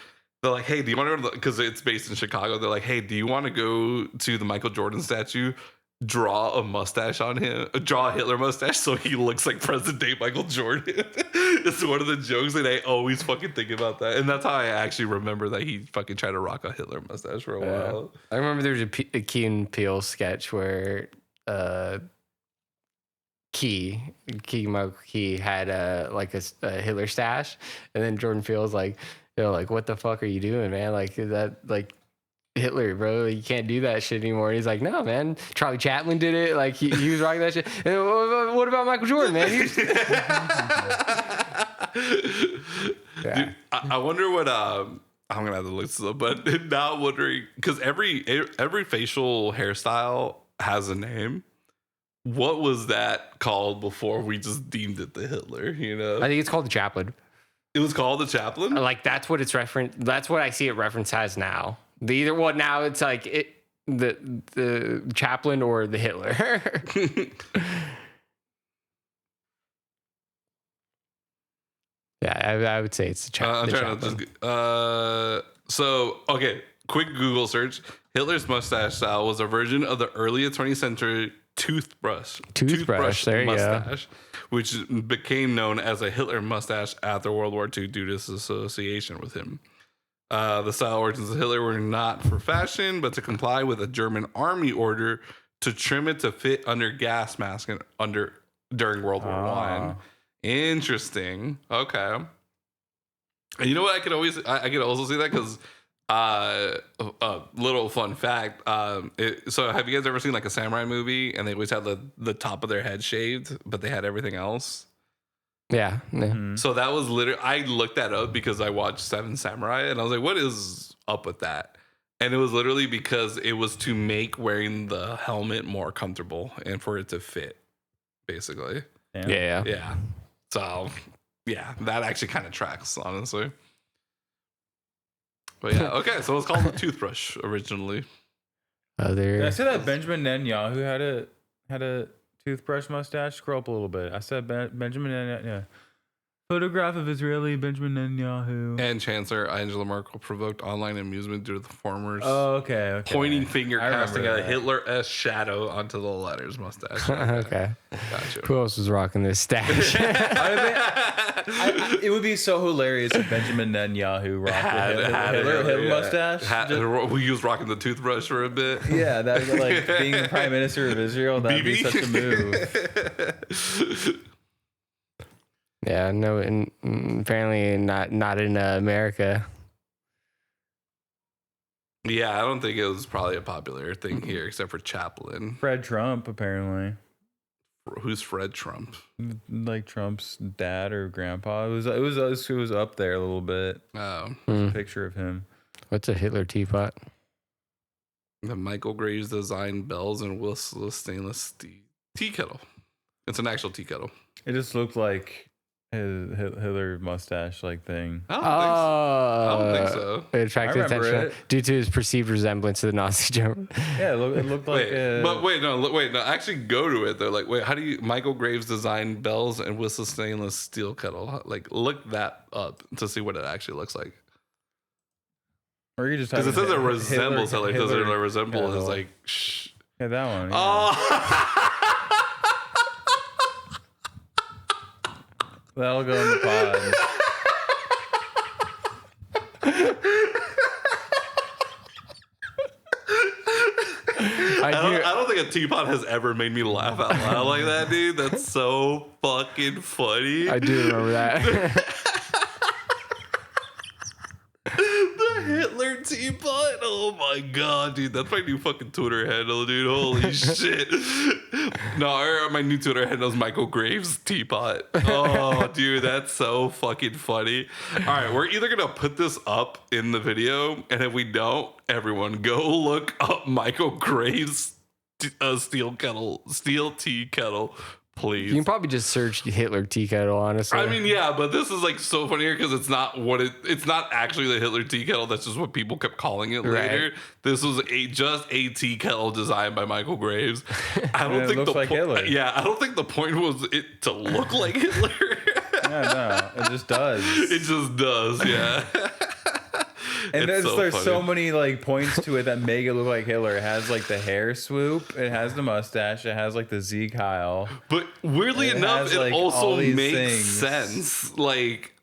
hey, do you want to? Because it's based in Chicago. They're like, hey, do you want to go to the Michael Jordan statue? Draw a mustache on him. Draw a Hitler mustache so he looks like present day Michael Jordan. It's one of the jokes, and I always fucking think about that. And that's how I actually remember that he fucking tried to rock a Hitler mustache for a while. I remember there was a Key and Peele sketch where Michael Key had a Hitler stash, and then Jordan Peele's like, like, what the fuck are you doing, man? Like that, like Hitler, bro, you can't do that shit anymore. And he's like, no, man, Charlie Chaplin did it. Like he was rocking that shit. And what about Michael Jordan, man? Yeah. Dude, I wonder what I'm gonna have to look this up, but now I'm wondering, because every facial hairstyle has a name. What was that called before we just deemed it the Hitler? You know, I think it's called the Chaplin. It was called the Chaplin. Like that's what it's referenced. That's what I see it referenced as now. Now it's like the Chaplin or the Hitler. Yeah, I would say it's the Chaplin. So, okay, quick Google search. Hitler's mustache style was a version of the early 20th century toothbrush there you mustache, which became known as a Hitler mustache after World War II due to its association with him. The style origins of Hitler were not for fashion, but to comply with a German army order to trim it to fit under gas mask during World War I. Interesting. Okay. And you know what? I could also see that because a little fun fact. So have you guys ever seen like a samurai movie and they always had the top of their head shaved, but they had everything else? Yeah. Mm-hmm. So that was literally, I looked that up because I watched Seven Samurai and I was like, what is up with that? And it was literally because it was to make wearing the helmet more comfortable and for it to fit, basically. Damn. Yeah. So, yeah, that actually kind of tracks, honestly. But yeah, okay, so it's called the toothbrush originally. Did I say that Benjamin Netanyahu had a toothbrush mustache? Scroll up a little bit. I said Benjamin Netanyahu. Yeah. Photograph of Israeli Benjamin Netanyahu. And Chancellor Angela Merkel provoked online amusement due to the former's pointing finger casting a Hitler-esque shadow onto the letter's mustache. Okay. Gotcha. Who else was rocking this stash? It would be so hilarious if Benjamin Netanyahu rocked the Hitler mustache. We was rocking the toothbrush for a bit. Yeah, that like being the prime minister of Israel. That'd be such a move. Yeah, no, and apparently not in America. Yeah, I don't think it was probably a popular thing here, except for Chaplin. Fred Trump, apparently. Who's Fred Trump? Like Trump's dad or grandpa. It was up there a little bit. Oh, a picture of him. What's a Hitler teapot? The Michael Graves design bells and whistle stainless tea kettle. It's an actual tea kettle. It just looked like his Hitler mustache like thing. I don't think so. It attracted attention due to his perceived resemblance to the Nazi German. Yeah, it looked like. Wait, no. Actually, go to it. They're like, wait, how do you Michael Graves design bells and whistle stainless steel kettle? Like, look that up to see what it actually looks like. Or you just because it says it resembles Hitler. It doesn't resemble. It's like, Yeah, that one. Yeah. Oh. That'll go in the pod. I don't think a teapot has ever made me laugh out loud like that, dude. That's so fucking funny. I do remember that. The Hitler teapot. Oh my god, dude. That's my new fucking Twitter handle, dude. Holy shit. No, my new Twitter handle is Michael Graves teapot. Oh, dude, that's so fucking funny. All right, we're either gonna put this up in the video, and if we don't, everyone go look up Michael Graves steel tea kettle. Please. You can probably just search Hitler tea kettle, honestly. I mean, yeah, but this is like so funny here because it's not it's not actually the Hitler tea kettle. That's just what people kept calling it later. Right. This was just a tea kettle designed by Michael Graves. I don't think looks like Hitler. Yeah, I don't think the point was it to look like Hitler. Yeah, no, it just does. It just does, yeah. And there's funny. so many like points to it that make it look like Hitler. It has like the hair swoop, it has the mustache, it has like the Z Kyle. But weirdly enough, has, it like, also all these makes things. sense. Like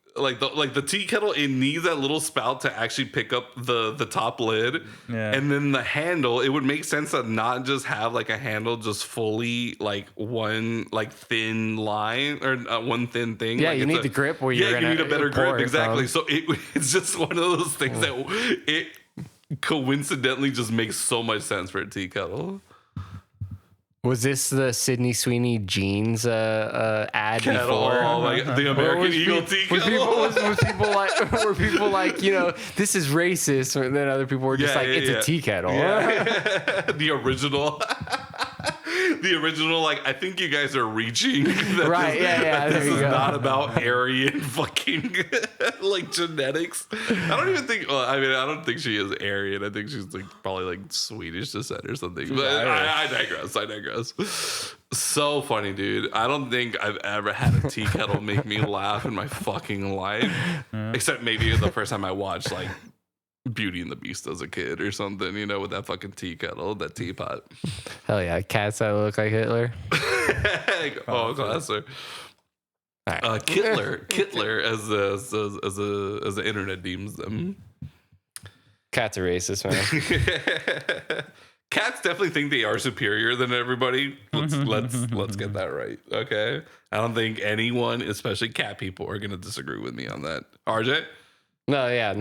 the tea kettle, it needs that little spout to actually pick up the top lid, and then the handle. It would make sense to not just have like a handle, just fully like one like thin line or one thin thing. Yeah, like you need the grip where you're you need a better grip, pour it exactly. from. So it's just one of those things that it coincidentally just makes so much sense for a tea kettle. Was this the Sydney Sweeney jeans ad Kettle, before? oh my God, the American Eagle tea kettle. Were people like, you know, this is racist, and then other people were just it's a tea kettle. Yeah. The original. The original, like, I think you guys are reaching. Right, This there you is go. not about Aryan fucking, like, genetics. I don't think she is Aryan. I think she's, like, probably, like, Swedish descent or something. But I digress. So funny, dude. I don't think I've ever had a tea kettle make me laugh in my fucking life. Except maybe the first time I watched, like, Beauty and the Beast as a kid or something, you know, with that fucking tea kettle, that teapot. Hell yeah, cats that look like Hitler. Oh, classic. Right. Kittler, as the internet deems them. Cats are racist, man. Cats definitely think they are superior than everybody. Let's get that right, okay? I don't think anyone, especially cat people, are gonna disagree with me on that. RJ? No, yeah.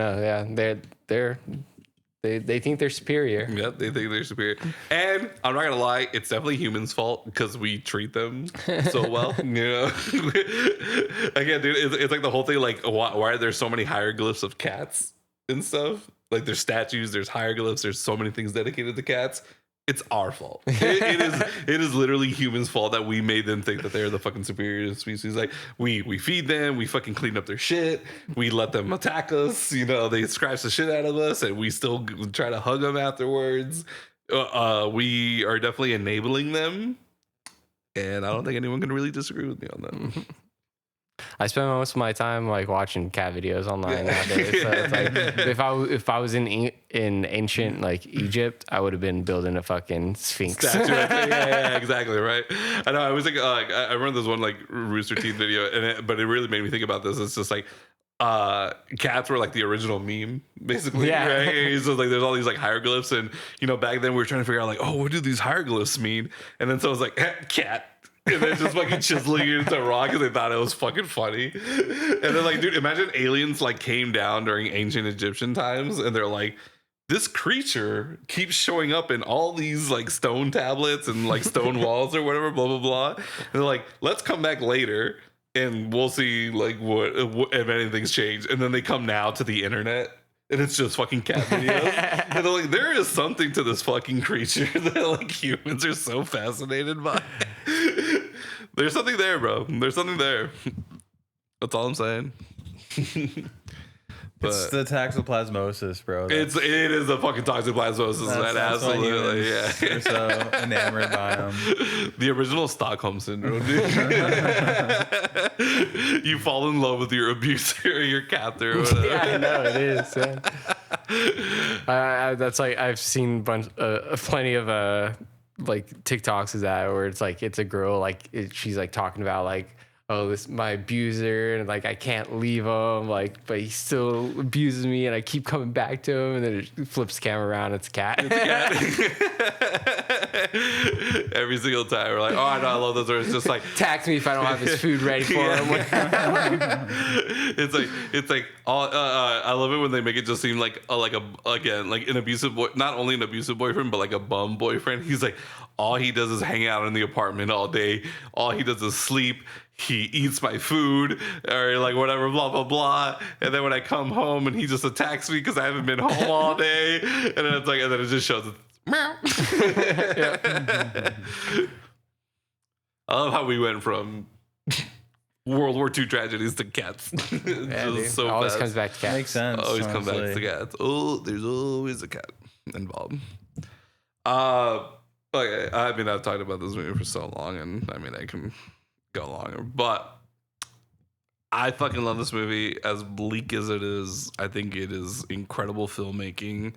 They think they're superior. Yep, they think they're superior. And I'm not gonna lie, it's definitely humans' fault because we treat them so well. You know, again, dude, it's like the whole thing. Like, why are there so many hieroglyphs of cats and stuff? Like, there's statues, there's hieroglyphs, there's so many things dedicated to cats. It's our fault. It is literally humans' fault that we made them think that they're the fucking superior species. Like, we feed them, we fucking clean up their shit, we let them attack us. You know, they scratch the shit out of us, and we still try to hug them afterwards. We are definitely enabling them, and I don't think anyone can really disagree with me on that. I spend most of my time like watching cat videos online nowadays. So it's like if I was in ancient like Egypt, I would have been building a fucking sphinx. Yeah, exactly, right. I know. I was like, I remember this one like Rooster Teeth video, but it really made me think about this. It's just like cats were like the original meme, basically. Yeah. Right? So like, there's all these like hieroglyphs, and you know, back then we were trying to figure out like, oh, what do these hieroglyphs mean? And then someone's like, cat. And then just fucking chiseling it into rock because they thought it was fucking funny. And then like, dude, imagine aliens like came down during ancient Egyptian times and they're like, this creature keeps showing up in all these like stone tablets and like stone walls or whatever, blah, blah, blah. And they're like, let's come back later and we'll see like what if anything's changed. And then they come now to the internet. And it's just fucking cat videos. And they're like, there is something to this fucking creature that like humans are so fascinated by. There's something there, bro. There's something there. That's all I'm saying. But it's the toxoplasmosis, bro. It is a fucking toxoplasmosis. That absolutely, yeah. You're so enamored by them. The original Stockholm syndrome, dude. You fall in love with your abuser or your captor or whatever. Yeah, I know it is. Yeah. That's like I've seen plenty of like TikToks is that, where it's like it's a girl like she's like talking about like, oh, this my abuser, and like I can't leave him, like, but he still abuses me, and I keep coming back to him, and then it flips the camera around, it's a cat. It's a cat. Every single time we're like, oh, I know, I love those. Or it's just like, tax me if I don't have his food ready for him. it's like all. I love it when they make it just seem like an abusive boy, not only an abusive boyfriend, but like a bum boyfriend. He's like, all he does is hang out in the apartment all day. All he does is sleep. He eats my food or like whatever, blah, blah, blah. And then when I come home and he just attacks me because I haven't been home all day. And then it's like, and then it just shows meow. I love how we went from World War II tragedies to cats. So always fast. Comes back to cats. Makes sense. Always comes back to cats. Oh, there's always a cat involved. Okay, I mean, I've talked about this movie for so long, and I mean, I can go longer, but I fucking love this movie. As bleak as it is, I think it is incredible filmmaking,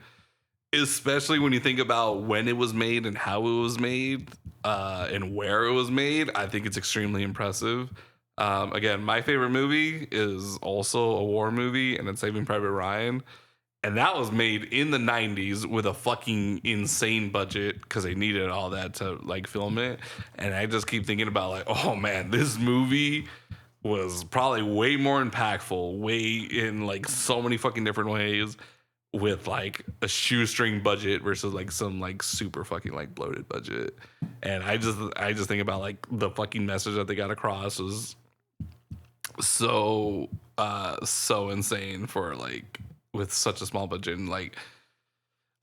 especially when you think about when it was made and how it was made, and where it was made. I think it's extremely impressive. Again, my favorite movie is also a war movie, and it's Saving Private Ryan. And that was made in the 90s with a fucking insane budget because they needed all that to like film it. And I just keep thinking about like, oh man, this movie was probably way more impactful, way in like so many fucking different ways with like a shoestring budget versus like some like super fucking like bloated budget. And I just think about like the fucking message that they got across was so insane for like with such a small budget. And like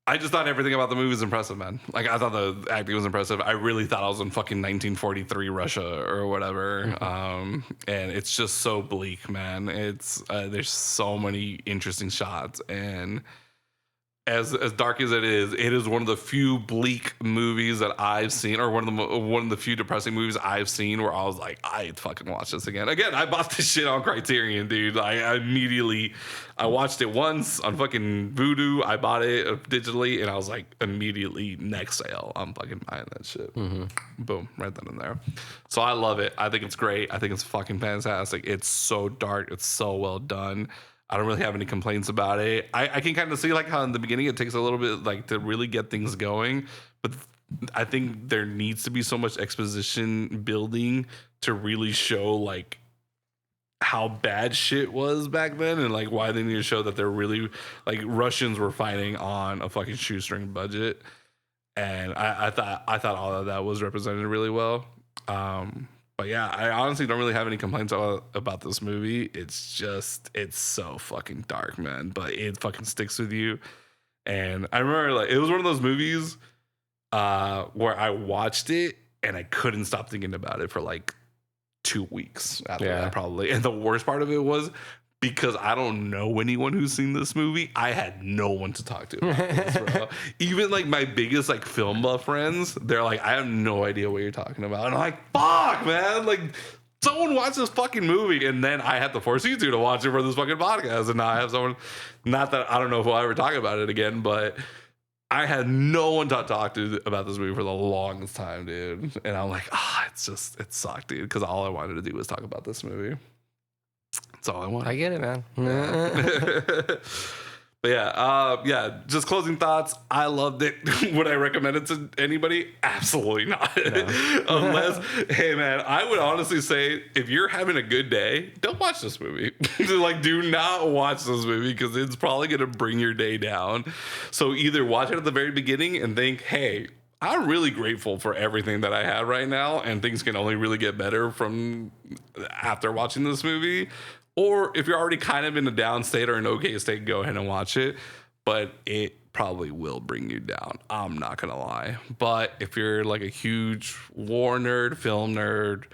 I just thought everything about the movie was impressive, man. Like I thought the acting was impressive. I really thought I was in fucking 1943 Russia or whatever. And it's just so bleak, man. It's there's so many interesting shots, and as dark as it is one of the few bleak movies that I've seen, or one of the few depressing movies I've seen where I was like, I'd fucking watch this again. Again, I bought this shit on Criterion, dude. I watched it once on fucking Vudu. I bought it digitally, and I was like, immediately next sale, I'm fucking buying that shit. Boom, right then and there. So I love it. I think it's great. I think it's fucking fantastic. It's so dark. It's so well done. I don't really have any complaints about it. I can kind of see like how in the beginning it takes a little bit like to really get things going, but I think there needs to be so much exposition building to really show like how bad shit was back then, and like why they need to show that they're really like Russians were fighting on a fucking shoestring budget. And I thought all of that was represented really well. But yeah, I honestly don't really have any complaints about this movie. It's so fucking dark, man. But it fucking sticks with you. And I remember like it was one of those movies where I watched it and I couldn't stop thinking about it for like 2 weeks after that, probably. And the worst part of it was because I don't know anyone who's seen this movie, I had no one to talk to about this, bro. Even like my biggest like film buff friends, they're like, I have no idea what you're talking about. And I'm like, fuck, man. Like, someone watch this fucking movie. And then I had to force you two to watch it for this fucking podcast. And now I have someone, not that I don't know if we'll ever talk about it again, but I had no one to talk to about this movie for the longest time, dude. And I'm like, it sucked, dude. Because all I wanted to do was talk about this movie. That's all I want. I get it, man. But yeah, just closing thoughts. I loved it. Would I recommend it to anybody? Absolutely not. No. Unless, hey man, I would honestly say if you're having a good day, don't watch this movie. Like, do not watch this movie because it's probably gonna bring your day down. So either watch it at the very beginning and think, hey, I'm really grateful for everything that I have right now, and things can only really get better from after watching this movie. Or if you're already kind of in a down state or an okay state, go ahead and watch it. But it probably will bring you down. I'm not going to lie. But if you're like a huge war nerd, film nerd,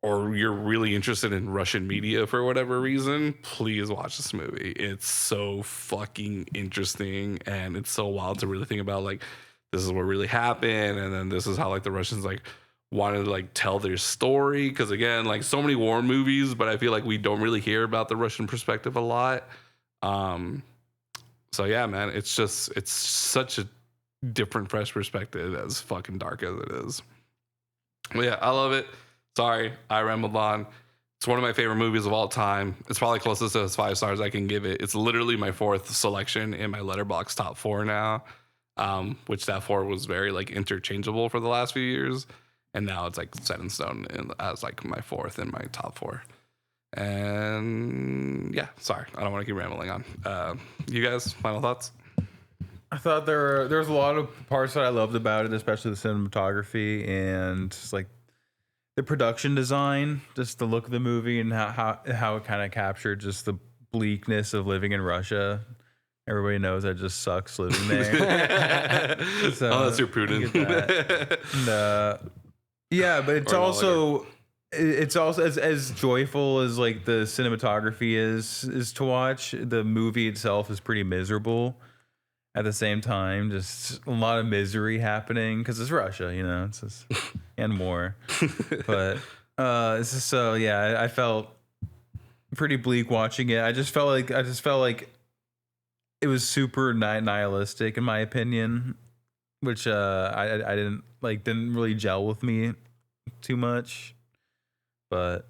or you're really interested in Russian media for whatever reason, please watch this movie. It's so fucking interesting. And it's so wild to really think about, like, this is what really happened. And then this is how, like, the Russians, like, wanted to like tell their story, because again, like so many war movies, but I feel like we don't really hear about the Russian perspective a lot. So yeah, man, it's such a different, fresh perspective, as fucking dark as it is. But yeah, I love it. Sorry, I rambled on. It's one of my favorite movies of all time. It's probably closest to 5 stars I can give it. It's literally my 4th selection in my Letterboxd top 4 now, which that 4 was very like interchangeable for the last few years. And now it's like set in stone as like my 4th in my top 4. And yeah, sorry, I don't want to keep rambling on. You guys, final thoughts? I thought there was a lot of parts that I loved about it, especially the cinematography and just like the production design, just the look of the movie and how it kind of captured just the bleakness of living in Russia. Everybody knows that just sucks living there. So, that's your Putin. Yeah, but it's also as joyful as like the cinematography is to watch. The movie itself is pretty miserable. At the same time, just a lot of misery happening because it's Russia, you know, it's just, and more. But it's just so I felt pretty bleak watching it. I just felt like it was super nihilistic in my opinion, which I didn't really gel with me too much. But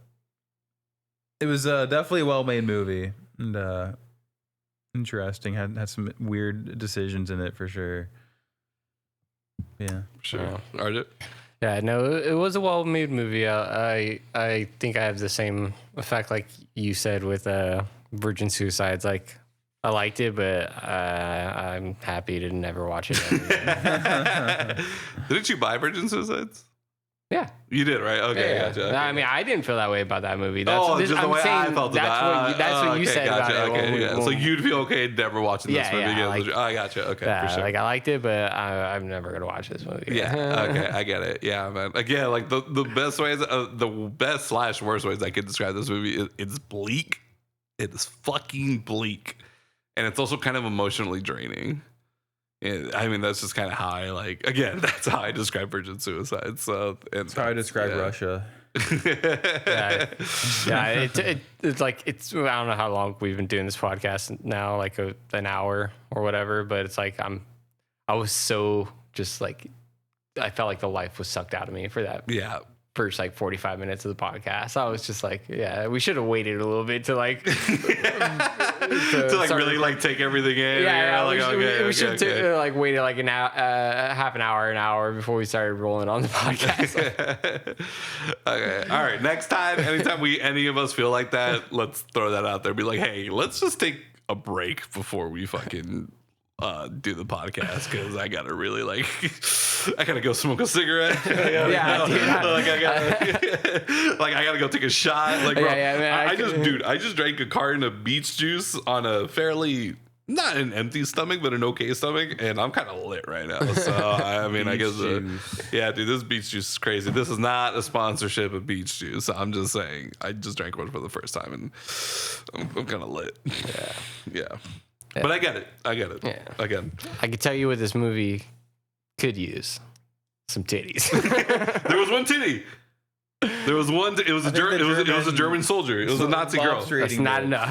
it was definitely a well-made movie and interesting. Had some weird decisions in it for sure. Yeah, sure. Arjit? Yeah, no, it was a well-made movie. I think I have the same effect like you said with Virgin Suicides. Like, I liked it, but I'm happy to never watch it ever again. Didn't you buy Virgin Suicides? Yeah. You did, right? Okay, yeah. gotcha. Okay. I mean, I didn't feel that way about that movie. That's, just the way I felt about it. That's what you said gotcha, about it. Okay, so you'd feel okay never watching this movie again. Like, I gotcha. Okay, for sure. Like, I liked it, but I'm never going to watch this movie again. Yeah, okay, I get it. Yeah, man. Again, like the best ways, the best / worst ways I could describe this movie, it's bleak. It's fucking bleak. And it's also kind of emotionally draining. And, I mean, that's just kind of how I that's how I describe Virgin Suicide. So that's how I describe Russia. It's like, I don't know how long we've been doing this podcast now, like an hour or whatever, but it's like, I was so just like, I felt like the life was sucked out of me for that. Yeah. First like 45 minutes of the podcast. I was just like, yeah, we should have waited a little bit to like to like really like take everything in. We should like waited like half an hour before we started rolling on the podcast. Okay. All right. Next time, anytime any of us feel like that, let's throw that out there. Be like, hey, let's just take a break before we fucking do the podcast, because I gotta really I gotta go smoke a cigarette. I gotta go take a shot. Like, bro, I just drank a carton of beach juice on a fairly, not an empty stomach, but an okay stomach, and I'm kind of lit right now. So I mean, I guess, dude, this beach juice is crazy. This is not a sponsorship of beach juice. I'm just saying, I just drank one for the first time, and I'm kind of lit. Yeah. But I get it. Yeah. Again, I could tell you what this movie could use: some titties. There was one titty. There was one. It was a German soldier. It was a Nazi girl. That's not enough.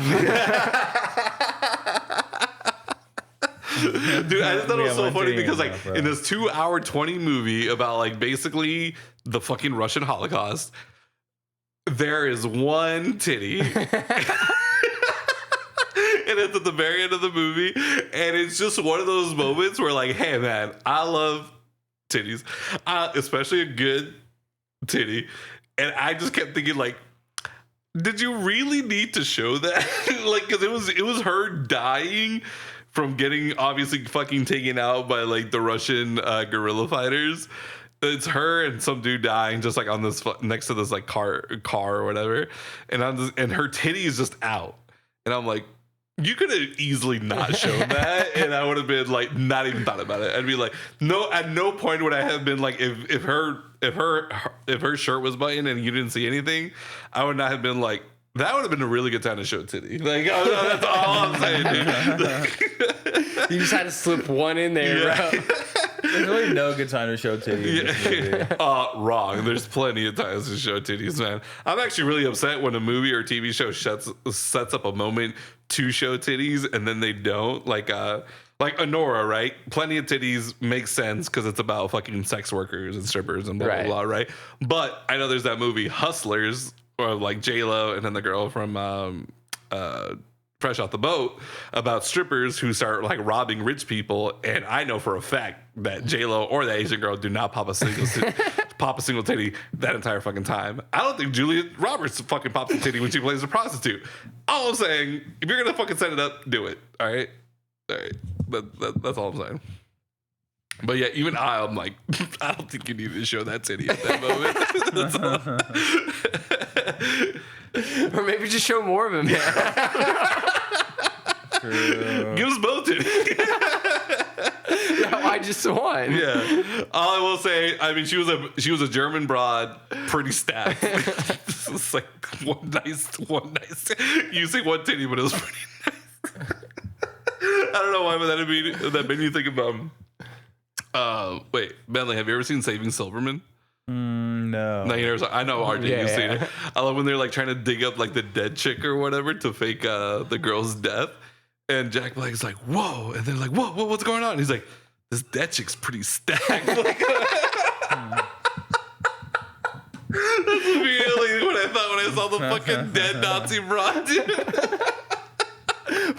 Dude, I just thought it was so funny because in this 2-hour 20 movie about like basically the fucking Russian Holocaust, there is one titty. And it's at the very end of the movie, and it's just one of those moments where, like, hey, man, I love titties, especially a good titty. And I just kept thinking, like, did you really need to show that? Like, because it was her dying from getting obviously fucking taken out by like the Russian guerrilla fighters. It's her and some dude dying just like on this next to this like car or whatever, and her titty is just out, and I'm like, you could have easily not shown that, and I would have been like, not even thought about it. I'd be like, no, at no point would I have been like, if her shirt was buttoned and you didn't see anything, I would not have been like, that would have been a really good time to show titty. Like, that's all I'm saying, dude. You just had to slip one in there, bro. There's really no good time to show titties. Wrong. There's plenty of times to show titties, man. I'm actually really upset when a movie or TV show sets up a moment to show titties and then they don't, like Honora, right? Plenty of titties makes sense because it's about fucking sex workers and strippers and blah blah blah, right? But I know there's that movie Hustlers, or like J-Lo and then the girl from Fresh Off the Boat, about strippers who start like robbing rich people, and I know for a fact that J-Lo or the Asian girl do not pop a single titty that entire fucking time. I don't think Julia Roberts fucking pops a titty when she plays a prostitute. All I'm saying, if you're gonna fucking set it up, do it. All right. That's all I'm saying. But yeah, even I'm like, I don't think you need to show that titty at that moment. Or maybe just show more of him. Give us both titties. I just one. Yeah. All I will say, I mean, she was a German broad, pretty stacked. It's like one nice. You see one titty, but it was pretty nice. I don't know why, but that made me think of wait, Bentley, have you ever seen Saving Silverman? No. No, you never saw. I know RJ, you've seen it. I love when they're like trying to dig up like the dead chick or whatever to fake the girl's death, and Jack Black's like, "Whoa!" and they're like, "Whoa, what's going on?" And he's like, "This dead chick's pretty stacked." That's immediately what I thought when I saw the fucking dead Nazi broad.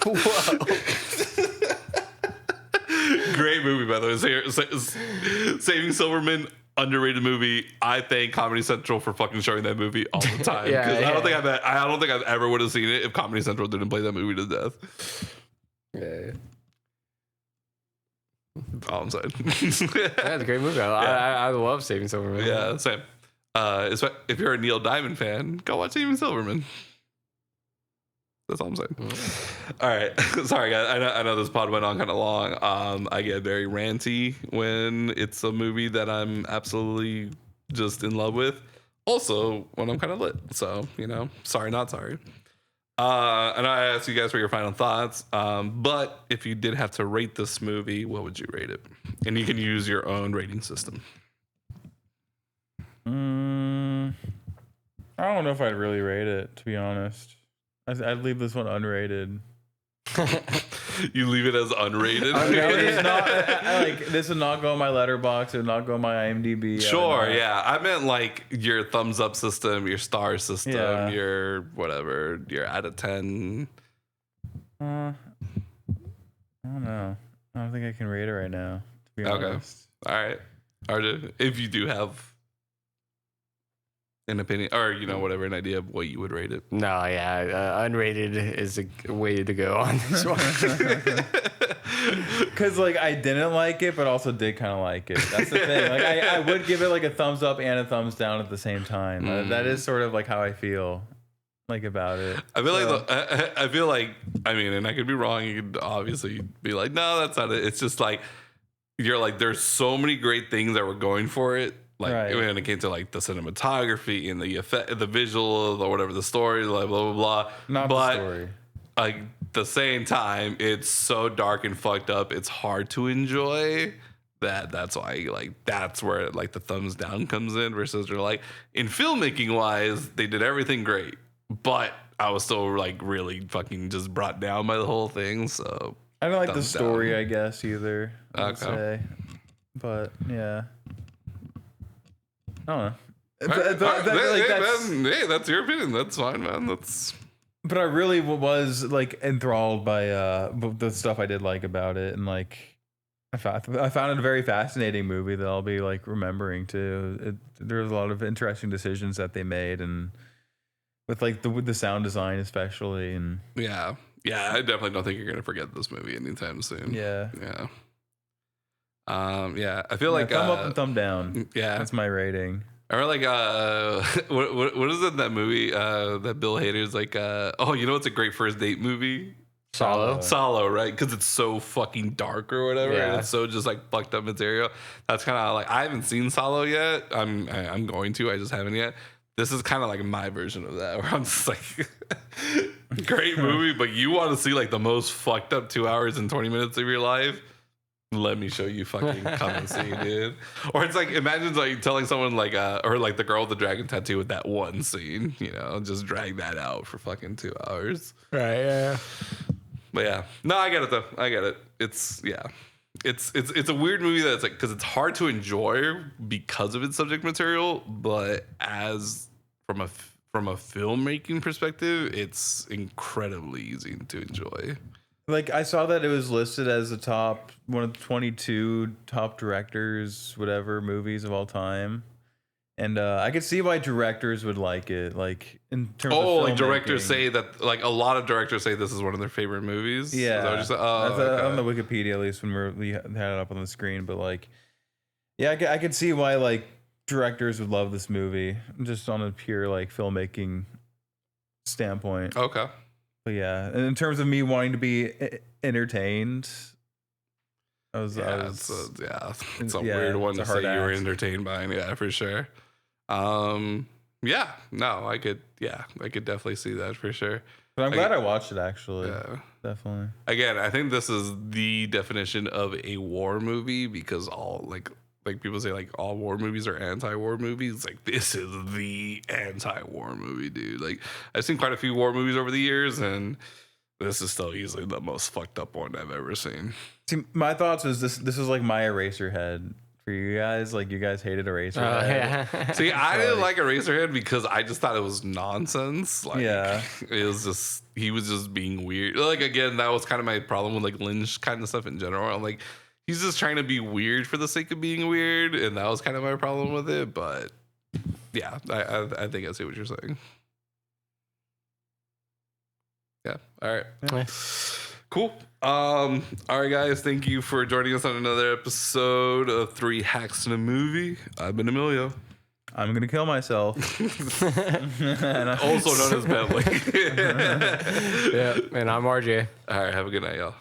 Whoa. Great movie, by the way. Saving Silverman, underrated movie. I thank Comedy Central for fucking showing that movie all the time. I don't think I've ever would have seen it if Comedy Central didn't play that movie to death. Yeah. All I'm saying. That's a great movie. I love Saving Silverman. Yeah, same. If you're a Neil Diamond fan, go watch Saving Silverman. That's all I'm saying. All right. Sorry, guys. I know this pod went on kind of long. I get very ranty when it's a movie that I'm absolutely just in love with. Also, when I'm kind of lit. So, sorry, not sorry. And I asked you guys for your final thoughts. But if you did have to rate this movie, what would you rate it? And you can use your own rating system. I don't know if I'd really rate it, to be honest. I'd leave this one unrated. You leave it as unrated? This would not go on my letterbox. It would not go on my IMDb. Sure, yeah. I meant like your thumbs up system, your star system, your whatever, your out of 10. I don't know. I don't think I can rate it right now, to be honest. All right. RJ, if you do have an opinion or whatever, an idea of what you would rate it. No, unrated is a way to go on this one. Because I didn't like it, but also did kind of like it. That's the thing. I would give it a thumbs up and a thumbs down at the same time. That is sort of how I feel about it. I feel like I mean, and I could be wrong. You could obviously be like, no, that's not it. It's just you're there's so many great things that were going for it. When it came to the cinematography and the effect, the visual, or whatever, the story, blah blah blah. Not the story. The same time, it's so dark and fucked up. It's hard to enjoy. That's why that's where the thumbs down comes in. Versus they're in filmmaking wise, they did everything great, but I was still really fucking just brought down by the whole thing. So I don't like the story, I guess, either. I'd say, but yeah. I don't know. Hey, that's your opinion. That's fine, man. But I really was enthralled by the stuff I did like about it, and I found it a very fascinating movie that I'll be remembering too. There's a lot of interesting decisions that they made, and with the sound design especially, and yeah, I definitely don't think you're gonna forget this movie anytime soon. Yeah. I feel thumb up and thumb down. Yeah, that's my rating. Or what is it, that movie that Bill Hader's it's a great first date movie? Solo, right? Because it's so fucking dark or whatever. Yeah. And it's so just fucked up material. That's kind of I haven't seen Solo yet. I'm going to. I just haven't yet. This is kind of my version of that, where I'm just great movie, but you want to see the most fucked up 2 hours and 20 minutes of your life. let me show you, fucking come and see, dude. Or it's like, imagine like telling someone like, or like the girl with the dragon tattoo with that one scene, you know, just drag that out for fucking 2 hours. Right. Yeah. But yeah, no, I get it though. I get it. It's a weird movie that's like, because it's hard to enjoy because of its subject material, but as from a filmmaking perspective, it's incredibly easy to enjoy. Like, I saw that it was listed as one of the 22 top directors, whatever, movies of all time. And I could see why directors would like it. Like, in terms of like directors say that, like a lot of directors say this is one of their favorite movies. Yeah. Is that what you said? On the Wikipedia, at least, when we had it up on the screen. But, like, yeah, I could see why, like, directors would love this movie, just on a pure, like, filmmaking standpoint. Okay. But yeah, and in terms of me wanting to be entertained, it's a weird one to say you were entertained by. Yeah, for sure. Yeah, no, I could definitely see that for sure. But I'm glad I watched it, actually. Yeah, definitely. Again, I think this is the definition of a war movie, because all like people say like all war movies are anti-war movies. Like, this is the anti-war movie, dude. Like, I've seen quite a few war movies over the years, and this is still easily the most fucked up one I've ever seen. See, my thoughts was this is like my Eraserhead for you guys. Like, you guys hated Eraserhead. Yeah. See, I didn't like Eraserhead because I just thought it was nonsense. Like, it was just, he was just being weird. Like, again, that was kind of my problem with like Lynch kind of stuff in general. I'm like, he's just trying to be weird for the sake of being weird, and that was kind of my problem with it. But yeah, I think I see what you're saying. Yeah. All right. Yeah. Cool. All right, guys. Thank you for joining us on another episode of 3 Hacks in a Movie. I've been Emilio. I'm gonna kill myself. Also known as Bentley. Yeah, and I'm RJ. All right. Have a good night, y'all.